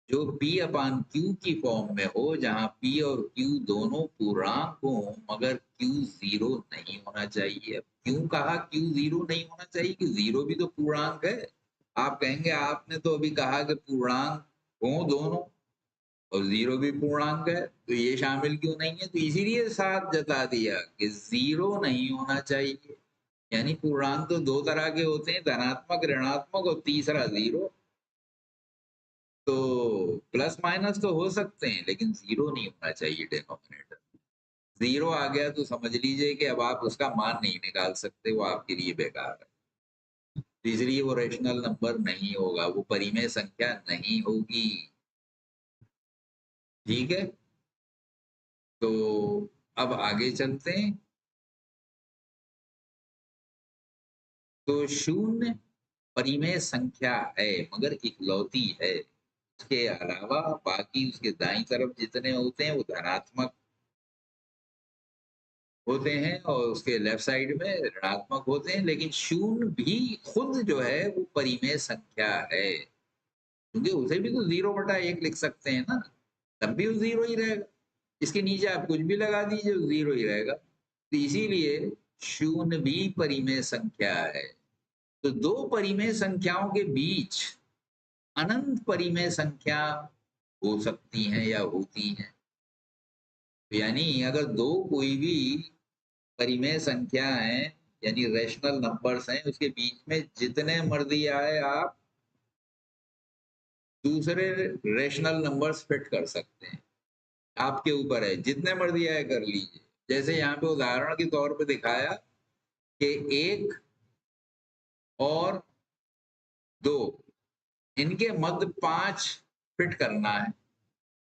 जो P अपान Q की फॉर्म में हो, जहां P और Q दोनों पूर्णांक हो, मगर Q 0 नहीं होना चाहिए। अब क्यों कहा Q 0 नहीं होना चाहिए, कि 0 भी तो पूर्णांक है। आप कहेंगे आपने तो अभी कहा कि पूर्णांक हो दोनों, और 0 भी पूर्णांक है, तो ये शामिल क्यों नहीं है। तो इसीलिए साथ जता दिया कि 0 नहीं होना चाहिए। यानी पूर्णांक तो दो तरह के होते हैं, धनात्मक ऋणात्मक, और तीसरा 0। तो प्लस माइनस तो हो सकते हैं, लेकिन जीरो नहीं होना चाहिए डिनोमिनेटर। जीरो आ गया तो समझ लीजिए कि अब आप उसका मान नहीं निकाल सकते, वो आपके लिए बेकार है। तो इसलिए वो रेशनल नंबर नहीं होगा, वो परिमेय संख्या नहीं होगी। ठीक है, तो अब आगे चलते हैं। तो शून्य परिमेय संख्या है मगर इकलौती है। उसके अलावा बाकी उसके दाईं तरफ जितने होते हैं वो धनात्मक होते हैं और उसके लेफ्ट साइड में ऋणात्मक होते हैं, लेकिन शून्य भी खुद जो है वो परिमेय संख्या है, क्योंकि उसे भी तो 0/1 लिख सकते हैं ना, तब भी वो जीरो ही रहेगा। इसके नीचे आप कुछ भी लगा दीजिए, वो जीरो ही रहेगा। तो इसीलिए शून्य भी परिमेय संख्या है। तो दो परिमेय संख्याओं के बीच अनंत परिमेय संख्या हो सकती हैं या होती हैं। तो यानी अगर दो कोई भी परिमेय संख्या है, यानी रेशनल नंबर्स हैं, उसके बीच में जितने मर्जी आए आप दूसरे रेशनल नंबर्स फिट कर सकते हैं। आपके ऊपर है, जितने मर्जी आए कर लीजिए। जैसे यहाँ पे उदाहरण के तौर पे दिखाया कि 1 और 2 इनके मध्य 5 फिट करना है।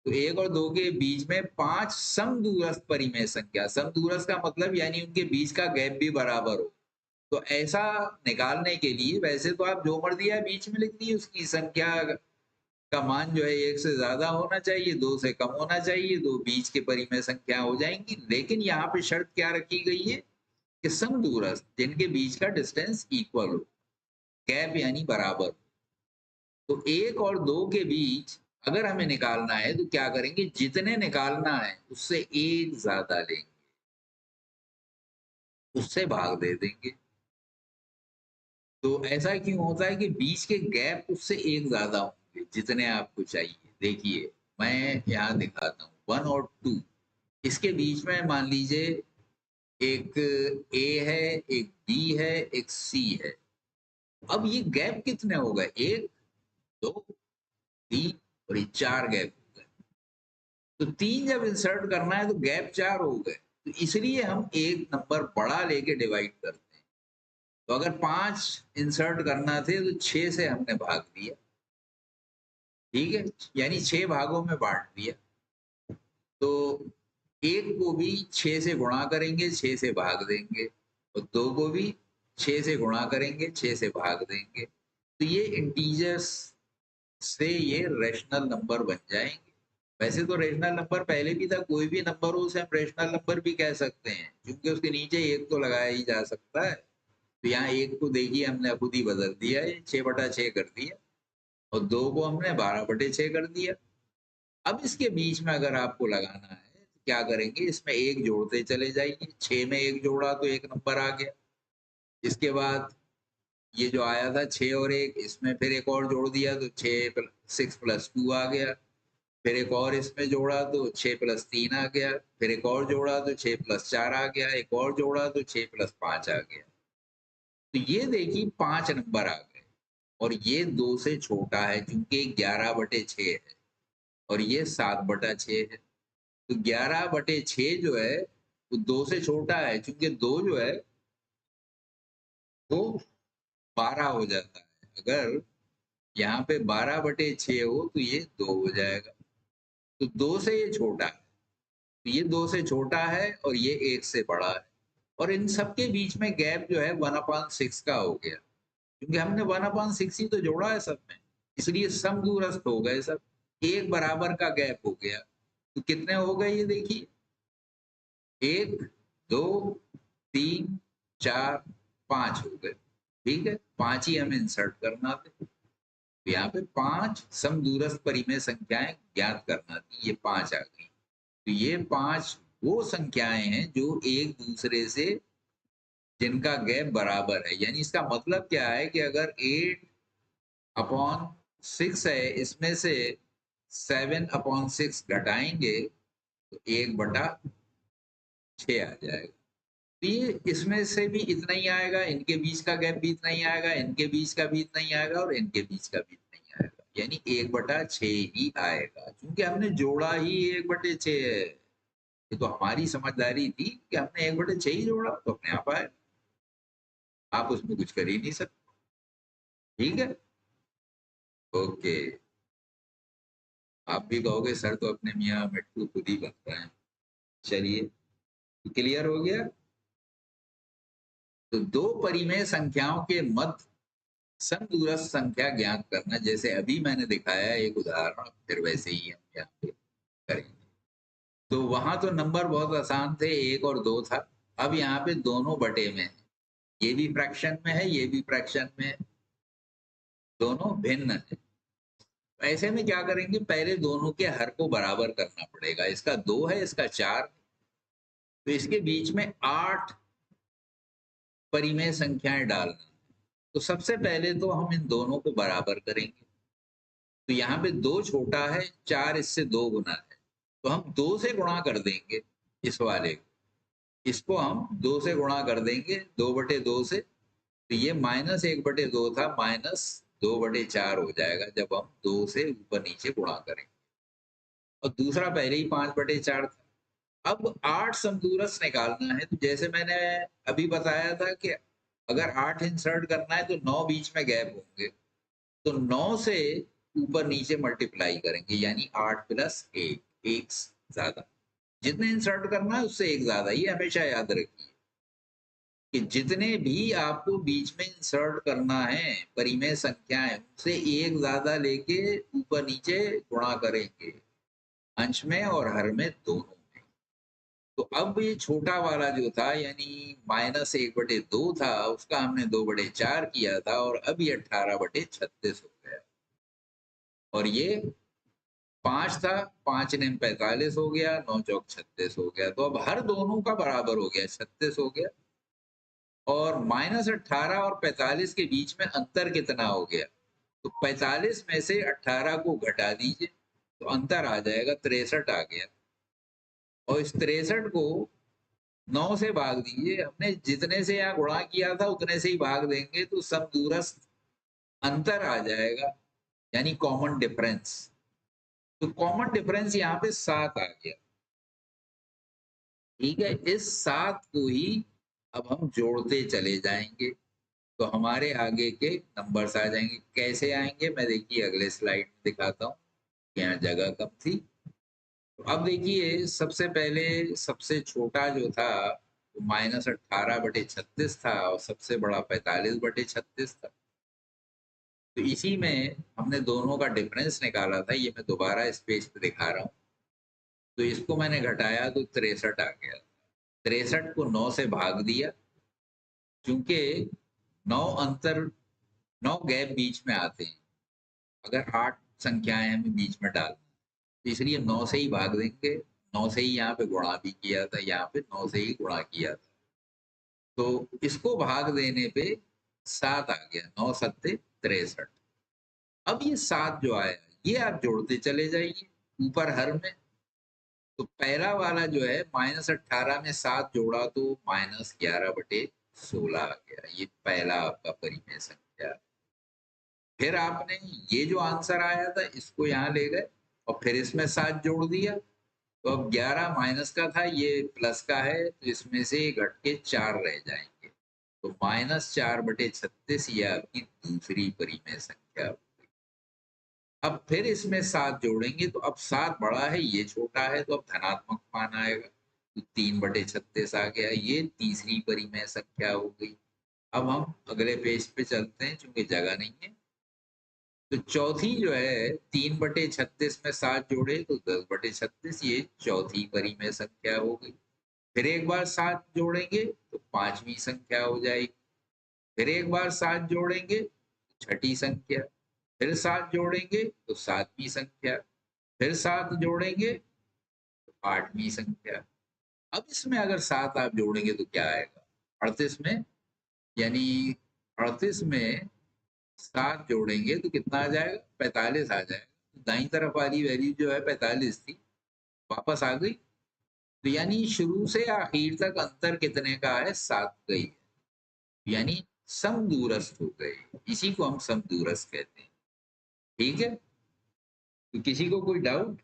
तो 1 और 2 के बीच में 5 समदूरस्थ परिमेय संख्या, समदूरस्थ का मतलब यानी उनके बीच का गैप भी बराबर हो। तो ऐसा निकालने के लिए वैसे तो आप जो मर्जी है बीच में लिख दिए, उसकी संख्या का मान जो है 1 से ज्यादा होना चाहिए, 2 से कम होना चाहिए, दो बीच के परिमेय संख्या हो जाएंगी। लेकिन यहाँ पे शर्त क्या रखी गई है कि समदूरस्थ, जिनके बीच का डिस्टेंस इक्वल हो, गैप यानी बराबर। तो 1 और 2 के बीच अगर हमें निकालना है तो क्या करेंगे, जितने निकालना है उससे 1 ज्यादा लेंगे, उससे भाग दे देंगे। तो ऐसा क्यों होता है कि बीच के गैप उससे 1 ज्यादा होंगे जितने आपको चाहिए। देखिए मैं यहाँ दिखाता हूँ, 1 और 2, इसके बीच में मान लीजिए एक ए है, एक बी है, एक सी है। अब ये गैप कितने हो गए, 1 2 3 और ये 4 गैप हो गए। तो 3 जब इंसर्ट करना है तो गैप 4 हो गए, तो इसलिए हम एक नंबर बड़ा लेके डिवाइड करते हैं। तो अगर 5 इंसर्ट करना थे तो 6 से हमने भाग दिया। ठीक है, यानी 6 भागों में बांट दिया। तो एक को भी 6 से गुणा करेंगे, 6 से भाग देंगे, और 2 को भी 6 से गुणा करेंगे, 6 से भाग देंगे। तो ये इंटीजर्स से ये रेशनल नंबर बन जाएंगे। वैसे तो रेशनल नंबर पहले भी था, कोई भी नंबर हो उसे हम रेशनल नंबर भी कह सकते हैं, क्योंकि उसके नीचे एक तो लगाया ही जा सकता है। तो यहाँ एक को देखिए हमने खुद ही बदल दिया, 6/6 कर दिया, और 2 को हमने 12/6 कर दिया। अब इसके बीच में अगर आपको लगाना है तो क्या करेंगे, इसमें एक जोड़ते चले जाइए। 6 में एक जोड़ा तो एक नंबर आ गया। इसके बाद ये जो आया था 6 और 1, इसमें फिर एक और जोड़ दिया तो 6 + 2 आ गया। फिर एक और इसमें जोड़ा तो 6 + 3 आ गया। फिर एक और जोड़ा तो 6 + 4 आ गया। एक और जोड़ा तो 6 + 5 आ गया। तो ये देखिए 5 नंबर आ गए, और ये 2 से छोटा है क्योंकि 11/6 है, और ये 7/6 है। तो 11/6 जो है वो 2 से छोटा है, क्योंकि 2 जो है वो 12 हो जाता है। अगर यहाँ पे 12/6 हो तो ये 2 हो जाएगा। तो 2 से ये छोटा है, तो ये 2 से छोटा है और ये 1 से बड़ा है। और इन सबके बीच में गैप जो है 1/6 का हो गया, क्योंकि हमने 1/6 ही तो जोड़ा है सब में, इसलिए समदूरस्थ हो गए सब। एक बराबर का गैप हो गया। तो कितने हो गए ये देखिए, 1 2 3 4 5 हो गए। ठीक है, 5 ही हमें इंसर्ट करना थे। तो यहाँ पे 5 समदूरस्थ परिमेय संख्याएं ज्ञात करना थी, ये 5 आ गई। तो ये 5 वो संख्याएं हैं जो एक दूसरे से, जिनका गैप बराबर है। यानी इसका मतलब क्या है कि अगर 8/6 है, इसमें से 7/6 घटाएंगे तो 1/6 आ जाएगा। तो ये इसमें से भी इतना ही आएगा, इनके बीच का गैप भी इतना ही आएगा, इनके बीच का भी इतना ही आएगा, और इनके बीच का भी इतना ही आएगा। यानी 1/6 ही आएगा, क्योंकि हमने जोड़ा ही 1/6 है। ये तो हमारी समझदारी थी कि हमने 1/6 ही जोड़ा, तो अपने आप आए। आप उसमें कुछ कर ही नहीं सकते। ठीक है, ओके। आप भी कहोगे सर तो अपने मियाँ मिट्टू खुद ही बन रहे हैं। चलिए, क्लियर हो गया। तो दो परिमेय संख्याओं के मध्य समदूरस्थ संख्या ज्ञात करना, जैसे अभी मैंने दिखाया एक उदाहरण, फिर वैसे ही हम यहाँ पे करेंगे। तो वहां तो नंबर बहुत आसान थे, 1 और 2 था। अब यहाँ पे दोनों बटे में है, ये भी फ्रैक्शन में है, ये भी फ्रैक्शन में है, दोनों भिन्न है। ऐसे में क्या करेंगे, पहले दोनों के हर को बराबर करना पड़ेगा। इसका 2 है, इसका 4, तो इसके बीच में 8 परिमेय संख्याएं डालना। तो सबसे पहले तो हम इन दोनों को बराबर करेंगे। तो यहाँ पे 2 छोटा है, 4 इससे 2 गुना है, तो हम 2 से गुणा कर देंगे इस वाले को। इसको हम 2 से गुणा कर देंगे, 2/2 से। तो ये -1/2 था, -2/4 हो जाएगा जब हम 2 से ऊपर नीचे गुणा करेंगे। और दूसरा पहले ही 5/4 था। अब 8 समदूरस्थ निकालना है, तो जैसे मैंने अभी बताया था कि अगर 8 इंसर्ट करना है तो 9 बीच में गैप होंगे, तो 9 से ऊपर नीचे मल्टीप्लाई करेंगे, यानी 8 + 1, एक ज्यादा। जितने इंसर्ट करना है उससे एक ज्यादा, ये हमेशा याद रखिए कि जितने भी आपको बीच में इंसर्ट करना है परिमेय संख्याएं, उनसे एक ज्यादा लेके ऊपर नीचे गुणा करेंगे, अंश में और हर में, दोनों में। तो अब ये छोटा वाला जो था, यानी -1/2 था, उसका हमने 2/4 किया था, और अब ये 18/36 हो गया। और ये 5 था, 5 ने 45 हो गया, 9 चौक 36 हो गया। तो अब हर दोनों का बराबर हो गया, 36 हो गया। और -18 और 45 के बीच में अंतर कितना हो गया, तो 45 में से 18 को घटा दीजिए, तो अंतर आ जाएगा 63 आ गया। और इस 63 को 9 से भाग दीजिए, हमने जितने से यहाँ गुणा किया था उतने से ही भाग देंगे, तो समदूरस्थ अंतर आ जाएगा, यानी कॉमन डिफरेंस। तो कॉमन डिफरेंस यहाँ पे 7 आ गया। ठीक है, इस 7 को ही अब हम जोड़ते चले जाएंगे, तो हमारे आगे के नंबर्स आ जाएंगे। कैसे आएंगे मैं देखिए अगले स्लाइड में दिखाता हूँ, यहाँ जगह कम थी। तो अब देखिए, सबसे पहले सबसे छोटा जो था वो -18/36 था, और सबसे बड़ा 45/36 था। तो इसी में हमने दोनों का डिफरेंस निकाला था, ये मैं दोबारा इस पेज पे दिखा रहा हूँ। तो इसको मैंने घटाया तो 63 आ गया। 63 को 9 से भाग दिया, क्योंकि 9 अंतर, 9 गैप बीच में आते हैं अगर 8 संख्याएं हमें बीच में डाल, तो इसलिए 9 से ही भाग देंगे। 9 से ही यहाँ पे गुणा भी किया था, यहाँ पे 9 से ही गुणा किया था, तो इसको भाग देने पे 7 आ गया, 9 सत्ते 63। अब ये 7 जो आया, ये आप जोड़ते चले जाइए ऊपर हर में। तो पहला वाला जो है -18 में 7 जोड़ा तो -11/16 आ गया, ये पहला आपका परिमेय संख्या। फिर आपने ये जो आंसर आया था इसको यहाँ ले गए, और फिर इसमें 7 जोड़ दिया, तो अब 11 माइनस का था, ये प्लस का है, तो इसमें से घट के 4 रह जाएंगे। तो -4/36 ये आपकी दूसरी परिमेय संख्या। अब फिर इसमें 7 जोड़ेंगे, तो अब 7 बड़ा है, ये छोटा है, तो अब धनात्मक मान आएगा, तो 3/36 आ गया, ये तीसरी परिमेय संख्या हो गई। अब हम अगले पेज पे चलते हैं, चूंकि जगह नहीं है। तो चौथी जो है, 3/36 में 7 जोड़े तो 10/36, ये चौथी परिमेय संख्या हो गई। फिर एक बार 7 जोड़ेंगे तो पांचवी संख्या हो जाएगी। फिर एक बार 7 जोड़ेंगे तो छठी संख्या। फिर 7 जोड़ेंगे तो सातवीं संख्या। फिर 7 जोड़ेंगे तो आठवीं संख्या। अब इसमें अगर 7 आप जोड़ेंगे तो क्या आएगा, 38 में, यानी 38 में 7 जोड़ेंगे तो कितना आ जाएगा, 45 आ जाएगा। दाईं तरफ वाली वैल्यू जो है 45 थी, वापस आ गई। तो यानी शुरू से आखिर तक अंतर कितने का है, 7 का ही है, यानी समदूरस्थ हो गए। इसी को हम समदूरस्थ कहते हैं। ठीक है, तो किसी को कोई डाउट?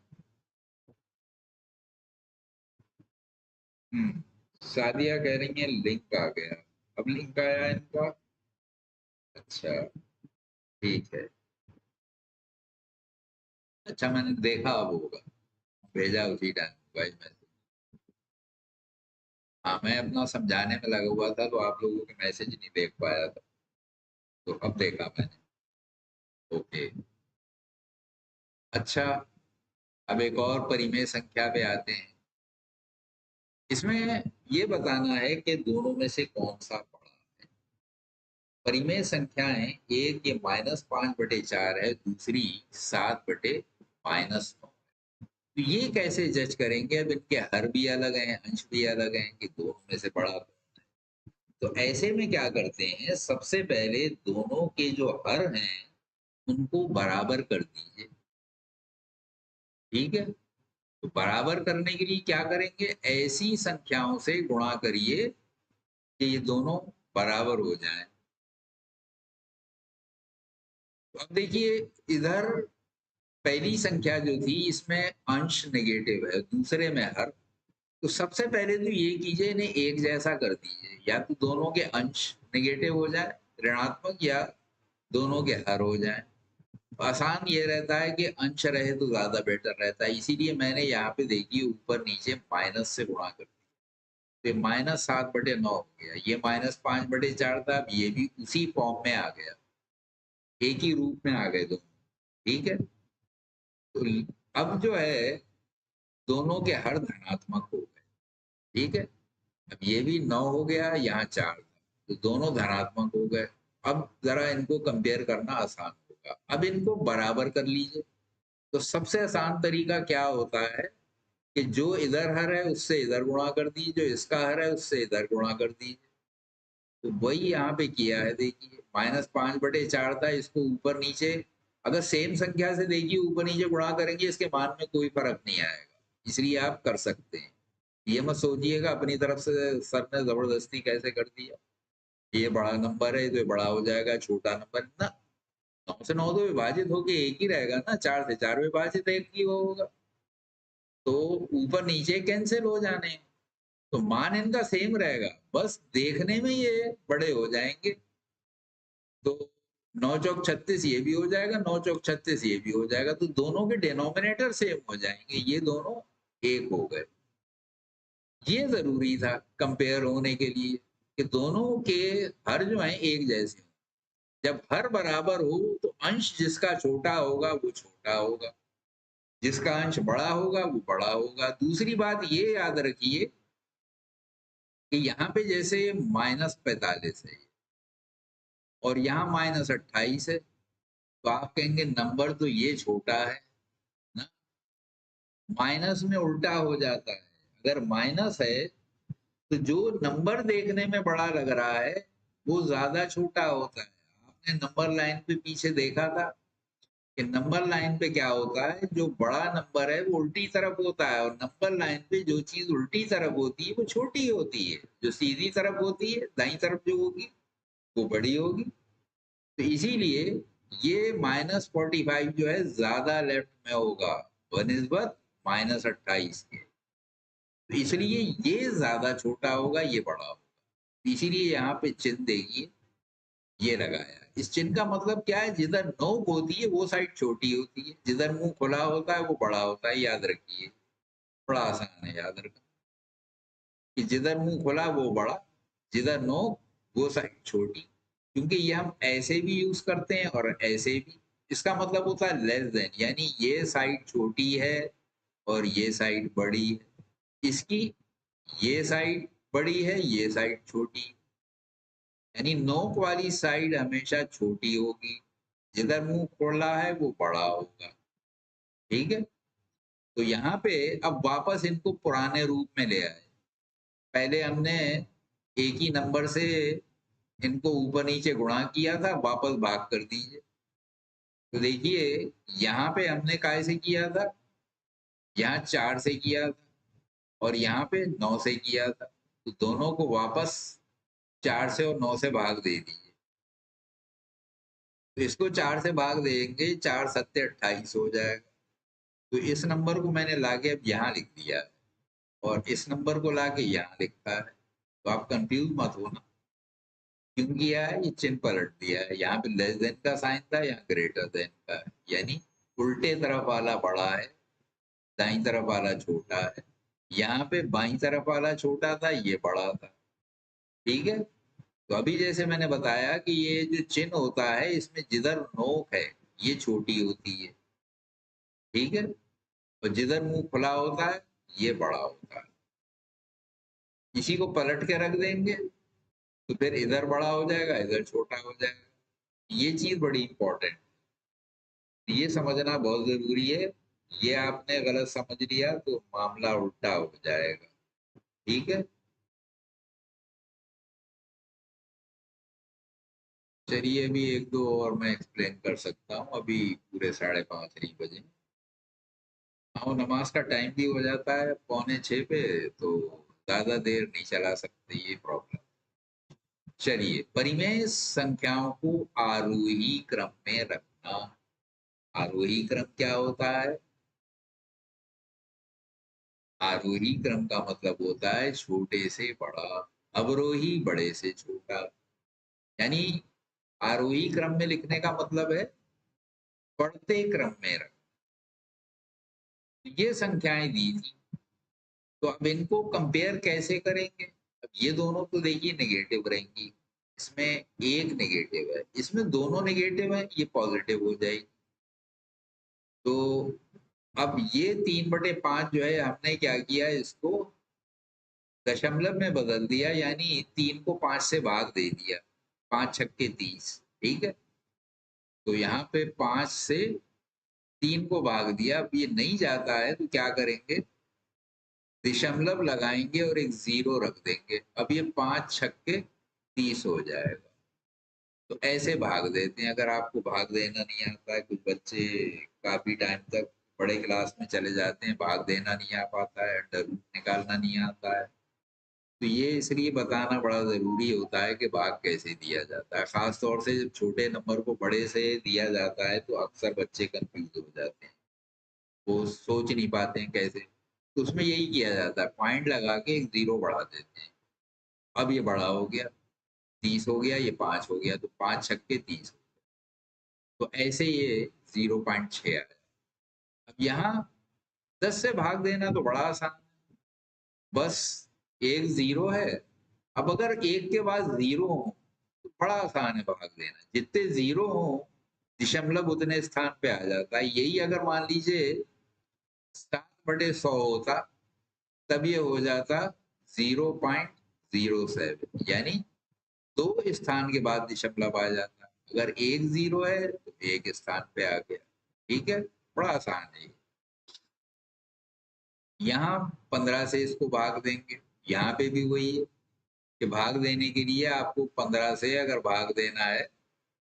सादिया कह रही है लिंक आ गया। अब लिंक आया इनका। अच्छा, ठीक है। अच्छा, मैंने देखा अब होगा, भेजा उसी टाइम मोबाइल में। हाँ, मैं अपना समझाने में लगा हुआ था तो आप लोगों के मैसेज नहीं देख पाया था, तो अब देखा मैंने। ओके। अच्छा, अब एक और परिमेय संख्या पे आते हैं। इसमें ये बताना है कि दोनों में से कौन सा बड़ा है। परिमेय संख्याएं, एक ये -5/4 है, दूसरी 7/-9। तो ये कैसे जज करेंगे? अब इनके हर भी अलग हैं, अंश भी अलग हैं, कि दोनों में से बड़ा कौन है। तो ऐसे में क्या करते हैं, सबसे पहले दोनों के जो हर हैं उनको बराबर कर दीजिए। ठीक है, तो बराबर करने के लिए क्या करेंगे, ऐसी संख्याओं से गुणा करिए कि ये दोनों बराबर हो जाएं। तो अब देखिए, इधर पहली संख्या जो थी इसमें अंश नेगेटिव है, दूसरे में हर। तो सबसे पहले तो ये कीजिए, इन्हें एक जैसा कर दीजिए, या तो दोनों के अंश नेगेटिव हो जाए, ऋणात्मक, या दोनों के हर हो जाए। आसान ये रहता है कि अंश रहे तो ज्यादा बेटर रहता है, इसीलिए मैंने यहाँ पे देखिए ऊपर नीचे माइनस से गुणा कर दिया। तो -7/9 हो गया, ये -5/4 था, अब ये भी उसी फॉर्म में आ गया, एक ही रूप में आ गए दोनों। ठीक है, तो अब जो है दोनों के हर धनात्मक हो गए। ठीक है, अब ये भी 9 हो गया, यहाँ 4 था, तो दोनों धनात्मक हो गए। अब जरा इनको कंपेयर करना आसान होगा, अब इनको बराबर कर लीजिए। तो सबसे आसान तरीका क्या होता है कि जो इधर हर है उससे इधर गुणा कर दीजिए, जो इसका हर है उससे इधर गुणा कर दीजिए। तो वही यहाँ पे किया है, देखिए -5/4 था, इसको ऊपर नीचे अगर सेम संख्या से देखिए ऊपर नीचे गुणा करेंगे इसके मान में कोई फर्क नहीं आएगा, इसलिए आप कर सकते हैं। ये मत सोचिएगा अपनी तरफ से सर ने जबरदस्ती कैसे कर दिया, ये बड़ा नंबर है तो ये बड़ा हो जाएगा, छोटा नंबर ना। 9 से 9 तो विभाजित होके एक ही रहेगा ना, 4 से 4 विभाजित एक ही होगा, तो ऊपर नीचे कैंसिल हो जाने हैं। तो मान इनका सेम रहेगा, बस देखने में ये बड़े हो जाएंगे। तो 9 चौक 36 ये भी हो जाएगा, 9 चौक 36 ये भी हो जाएगा, तो दोनों के डिनोमिनेटर सेम हो जाएंगे, ये दोनों एक हो गए। ये जरूरी था कंपेयर होने के लिए कि दोनों के हर जो है एक जैसे हो। जब हर बराबर हो तो अंश जिसका छोटा होगा वो छोटा होगा, जिसका अंश बड़ा होगा वो बड़ा होगा। दूसरी बात ये याद रखिए कि यहाँ पे जैसे -45 है और यहाँ -28 है, तो आप कहेंगे नंबर तो ये छोटा है ना। माइनस में उल्टा हो जाता है, अगर माइनस है तो जो नंबर देखने में बड़ा लग रहा है वो ज्यादा छोटा होता है। आपने नंबर लाइन पे पीछे देखा था कि नंबर लाइन पे क्या होता है, जो बड़ा नंबर है वो उल्टी तरफ होता है, और नंबर लाइन पे जो चीज उल्टी तरफ होती है वो छोटी होती है, जो सीधी तरफ होती है दाईं तरफ जो होगी वो बड़ी होगी। तो इसीलिए ये -45 जो है ज्यादा लेफ्ट में होगा बनिस्बत -28 के, तो इसलिए ये ज्यादा छोटा होगा, ये बड़ा होगा। इसीलिए यहाँ पे चिन्ह देखिए ये लगाया। इस चिन्ह का मतलब क्या है, जिधर नोक होती है वो साइड छोटी होती है, जिधर मुंह खुला होता है वो बड़ा होता है, याद रखिए। बड़ा आसान है याद रखना कि जिधर मुंह खुला वो बड़ा, जिधर नोक वो साइड छोटी। क्योंकि ये हम ऐसे भी यूज करते हैं और ऐसे भी। इसका मतलब होता है लेस देन, यानी ये साइड छोटी है और ये साइड बड़ी है, इसकी ये साइड बड़ी है, ये साइड छोटी, यानी नोक वाली साइड हमेशा छोटी होगी, जिधर मुंह खोला है वो बड़ा होगा। ठीक है, तो यहाँ पे अब वापस इनको पुराने रूप में ले आए। पहले हमने एक ही नंबर से इनको ऊपर नीचे गुणा किया था, वापस भाग कर दीजिए। तो देखिए यहाँ पे हमने काय से किया था, यहाँ 4 से किया था और यहाँ पे 9 से किया था, तो दोनों को वापस 4 से और 9 से भाग दे दीजिए। तो इसको 4 से भाग देंगे, 4 सत्ते 28 हो जाएगा। तो इस नंबर को मैंने लाके अब यहाँ लिख दिया है और इस नंबर को लाके यहाँ लिखा है, तो आप कंफ्यूज मत होना क्यों किया है, ये चिन्ह पलट दिया है। यहाँ पे लेस देन का साइन था, यहाँ ग्रेटर देन का है, यानी उल्टे तरफ वाला बड़ा है, दाईं तरफ वाला छोटा है। यहाँ पे बाईं तरफ वाला छोटा था, ये बड़ा था। ठीक है, तो अभी जैसे मैंने बताया कि ये जो चिन्ह होता है इसमें जिधर नोक है ये छोटी होती है, ठीक है, और जिधर मुंह खुला होता है ये बड़ा होता है। इसी को पलट के रख देंगे तो फिर इधर बड़ा हो जाएगा, इधर छोटा हो जाएगा। ये चीज बड़ी इंपॉर्टेंट, ये समझना बहुत जरूरी है। ये आपने गलत समझ लिया तो मामला उल्टा हो जाएगा। ठीक है, चलिए अभी एक दो और मैं एक्सप्लेन कर सकता हूँ, अभी पूरे 5:30 नहीं बजे। हाँ, नमाज का टाइम भी हो जाता है 5:45 पे, तो ज्यादा देर नहीं चला सकते, ये प्रॉब्लम। चलिए, परिमेय संख्याओं को आरोही क्रम में रखना। आरोही क्रम क्या होता है? आरोही क्रम का मतलब होता है छोटे से बड़ा, अवरोही बड़े से छोटा। यानी आरोही क्रम में लिखने का मतलब है बढ़ते क्रम में रख। ये संख्याएं दी थी, तो अब इनको कंपेयर कैसे करेंगे? अब ये दोनों तो देखिए नेगेटिव रहेंगी, इसमें एक नेगेटिव है, इसमें दोनों नेगेटिव है, ये पॉजिटिव हो जाएगी। तो अब ये 3/5 जो है हमने क्या किया, इसको दशमलव में बदल दिया, यानी 3 को 5 से भाग दे दिया। 5 छक्के 30, ठीक है। तो यहाँ पे 5 से 3 को भाग दिया। अब ये नहीं जाता है तो क्या करेंगे, दशमलव लगाएंगे और एक 0 रख देंगे। अब ये 5 छक्के 30 हो जाएगा। तो ऐसे भाग देते हैं। अगर आपको भाग देना नहीं आता है, कुछ बच्चे काफी टाइम तक बड़े क्लास में चले जाते हैं, भाग देना नहीं आ पाता है, अंडर रूट निकालना नहीं आता है, तो ये इसलिए बताना बड़ा जरूरी होता है कि भाग कैसे दिया जाता है। खास तौर से जब छोटे नंबर को बड़े से दिया जाता है तो अक्सर बच्चे कंफ्यूज हो जाते हैं, वो सोच नहीं पाते हैं कैसे। तो उसमें यही किया जाता है, पॉइंट लगा के एक 0 बढ़ा देते हैं। अब ये बड़ा हो गया, 30 हो गया, ये 5 हो गया, तो 5 छक्के 30। तो ऐसे ये 0.6 आया। अब यहाँ 10 से भाग देना तो बड़ा आसान है, बस एक 0 है। अब अगर एक के बाद 0 हो तो बड़ा आसान है भाग देना, जितने 0 हो दशमलव उतने स्थान पे आ जाता है। यही अगर मान लीजिए 7/100 होता, तब ये हो जाता 0.07, यानी 2 स्थान के बाद दशमलव आ जाता। अगर एक 0 है तो एक स्थान पे आ गया। ठीक है, बड़ा आसान है। यहाँ 15 से इसको भाग देंगे, यहाँ पे भी वही है कि भाग देने के लिए आपको 15 से अगर भाग देना है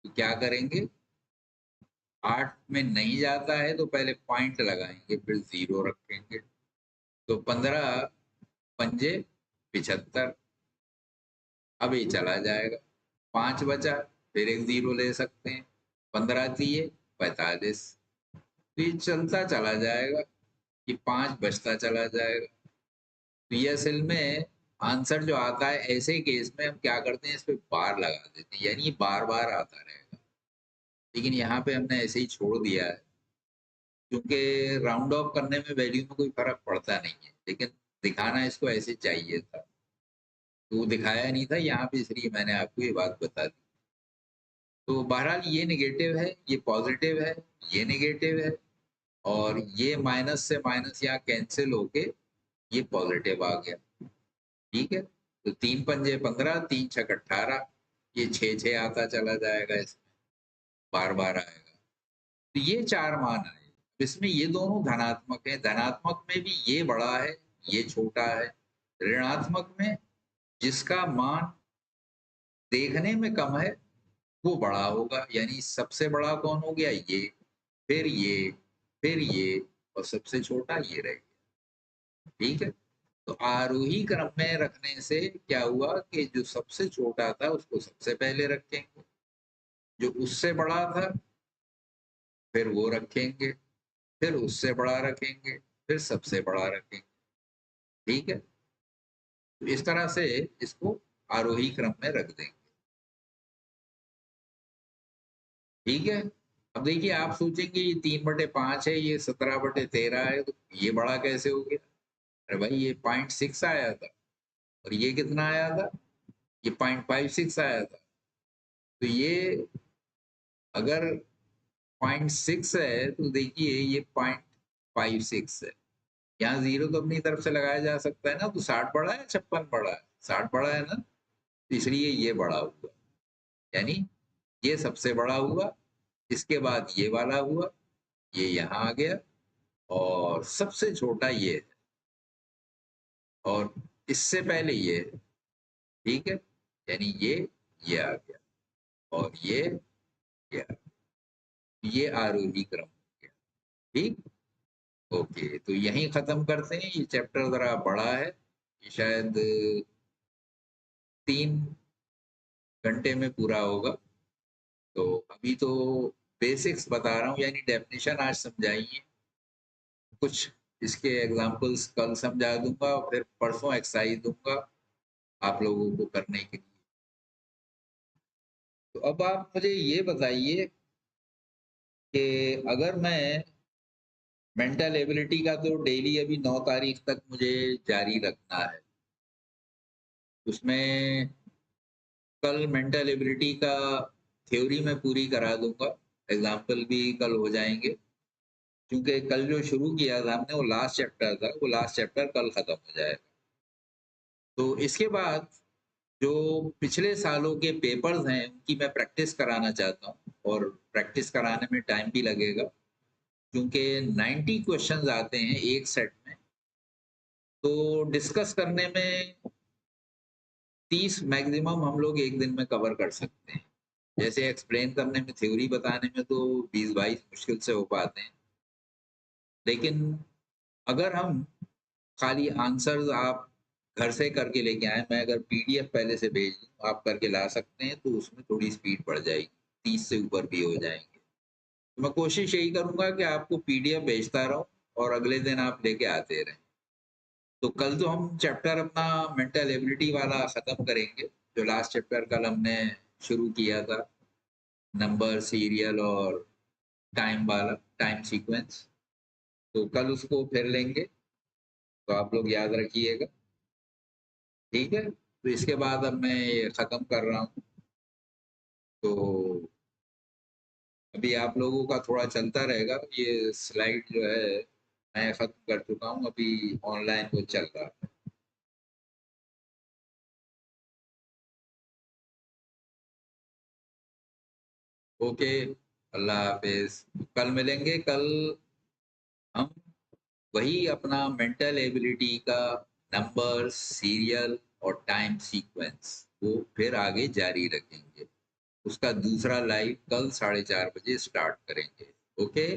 तो क्या करेंगे, 8 में नहीं जाता है तो पहले पॉइंट लगाएंगे, फिर 0 रखेंगे। तो 15 पंजे 75, अब ये चला जाएगा, 5 बचा, फिर एक 0 ले सकते हैं, 15 दिए 45, तो ये चलता चला जाएगा, ये 5 बचता चला जाएगा। तो ये असल में आंसर जो आता है, ऐसे केस में हम क्या करते हैं, इस पे बार लगा देते हैं, यानी ये बार बार आता रहेगा। लेकिन यहाँ पे हमने ऐसे ही छोड़ दिया है क्योंकि राउंड ऑफ करने में वैल्यू में कोई फर्क पड़ता नहीं है, लेकिन दिखाना इसको ऐसे चाहिए था, तो वो दिखाया नहीं था यहाँ पे, इसलिए मैंने आपको ये बात बता दी। तो बहरहाल ये नेगेटिव है, ये पॉजिटिव है, ये नेगेटिव है, और ये माइनस से माइनस यहाँ कैंसिल होके ये पॉजिटिव आ गया। ठीक है, तो 3 पंजे 15, 3 छक 18, ये 6 आता चला जाएगा, इसमें बार बार आएगा। तो ये 4 मान आए। इसमें ये दोनों धनात्मक है, धनात्मक में भी ये बड़ा है, ये छोटा है। ऋणात्मक में जिसका मान देखने में कम है वो बड़ा होगा, यानी सबसे बड़ा कौन हो गया, ये, फिर ये, फिर ये, और सबसे छोटा ये रह गया। ठीक है, तो आरोही क्रम में रखने से क्या हुआ कि जो सबसे छोटा था उसको सबसे पहले रखेंगे, जो उससे बड़ा था फिर वो रखेंगे, फिर उससे बड़ा रखेंगे, फिर सबसे बड़ा रखेंगे। ठीक है, तो इस तरह से इसको आरोही क्रम में रख देंगे। ठीक है, अब देखिए आप सोचेंगे ये 3/5 है, ये 17/13 है, तो ये बड़ा कैसे हो गया? अरे भाई ये 0.6 आया था और ये कितना आया था? ये 0.56 आया था। तो ये अगर 0.6 है तो देखिए ये 0.56 है। यहाँ जीरो तो अपनी तरफ से लगाया जा सकता है ना, तो 60 बड़ा है 56 बड़ा है? 60 बड़ा है ना, तो इसलिए ये बड़ा हुआ, यानी ये सबसे बड़ा हुआ। इसके बाद ये वाला हुआ, ये यहाँ आ गया, और सबसे छोटा ये है, और इससे पहले ये है। ठीक है, यानी ये आ गया, और ये आ गया। ये आरोही क्रम हो गया। ठीक, ओके, तो यहीं खत्म करते हैं। ये चैप्टर जरा बड़ा है, ये शायद 3 घंटे में पूरा होगा। तो अभी तो बेसिक्स बता रहा हूँ, यानी डेफिनेशन आज समझाइए, कुछ इसके एग्जांपल्स कल समझा दूंगा, और फिर परसों एक्सरसाइज दूंगा आप लोगों को करने के लिए। तो अब आप मुझे ये बताइए कि अगर मैं मेंटल एबिलिटी का तो डेली अभी 9 तारीख तक मुझे जारी रखना है, उसमें कल मेंटल एबिलिटी का थ्योरी में पूरी करा दूंगा, एग्जाम्पल भी कल हो जाएंगे, क्योंकि कल जो शुरू किया था हमने वो लास्ट चैप्टर था, वो लास्ट चैप्टर कल खत्म हो जाएगा। तो इसके बाद जो पिछले सालों के पेपर्स हैं उनकी मैं प्रैक्टिस कराना चाहता हूँ, और प्रैक्टिस कराने में टाइम भी लगेगा, क्योंकि 90 क्वेश्चंस आते हैं एक सेट में। तो डिस्कस करने में 30 मैक्सिमम हम लोग एक दिन में कवर कर सकते हैं। जैसे एक्सप्लेन करने में, थ्योरी बताने में तो 20-22 मुश्किल से हो पाते हैं, लेकिन अगर हम खाली आंसर्स आप घर से करके लेके आए, मैं अगर पीडीएफ पहले से भेज दूँ, आप करके ला सकते हैं, तो उसमें थोड़ी स्पीड बढ़ जाएगी, 30 से ऊपर भी हो जाएंगे। तो मैं कोशिश यही करूंगा कि आपको पीडीएफ भेजता रहूं और अगले दिन आप लेके आते रहें। तो कल तो हम चैप्टर अपना मेंटल एबिलिटी वाला खत्म करेंगे, जो लास्ट चैप्टर कल हमने शुरू किया था, नंबर सीरियल और टाइम वाला, टाइम सीक्वेंस। तो कल उसको फिर लेंगे, तो आप लोग याद रखिएगा। ठीक है, तो इसके बाद अब मैं ये खत्म कर रहा हूँ। तो अभी आप लोगों का थोड़ा चलता रहेगा, ये स्लाइड जो है मैं खत्म कर चुका हूँ, अभी ऑनलाइन वो चल रहा है। ओके, अल्लाह हाफिज, कल मिलेंगे। कल हम वही अपना मेंटल एबिलिटी का नंबर सीरियल और टाइम सीक्वेंस वो फिर आगे जारी रखेंगे। उसका दूसरा लाइव कल 4:30 बजे स्टार्ट करेंगे। ओके।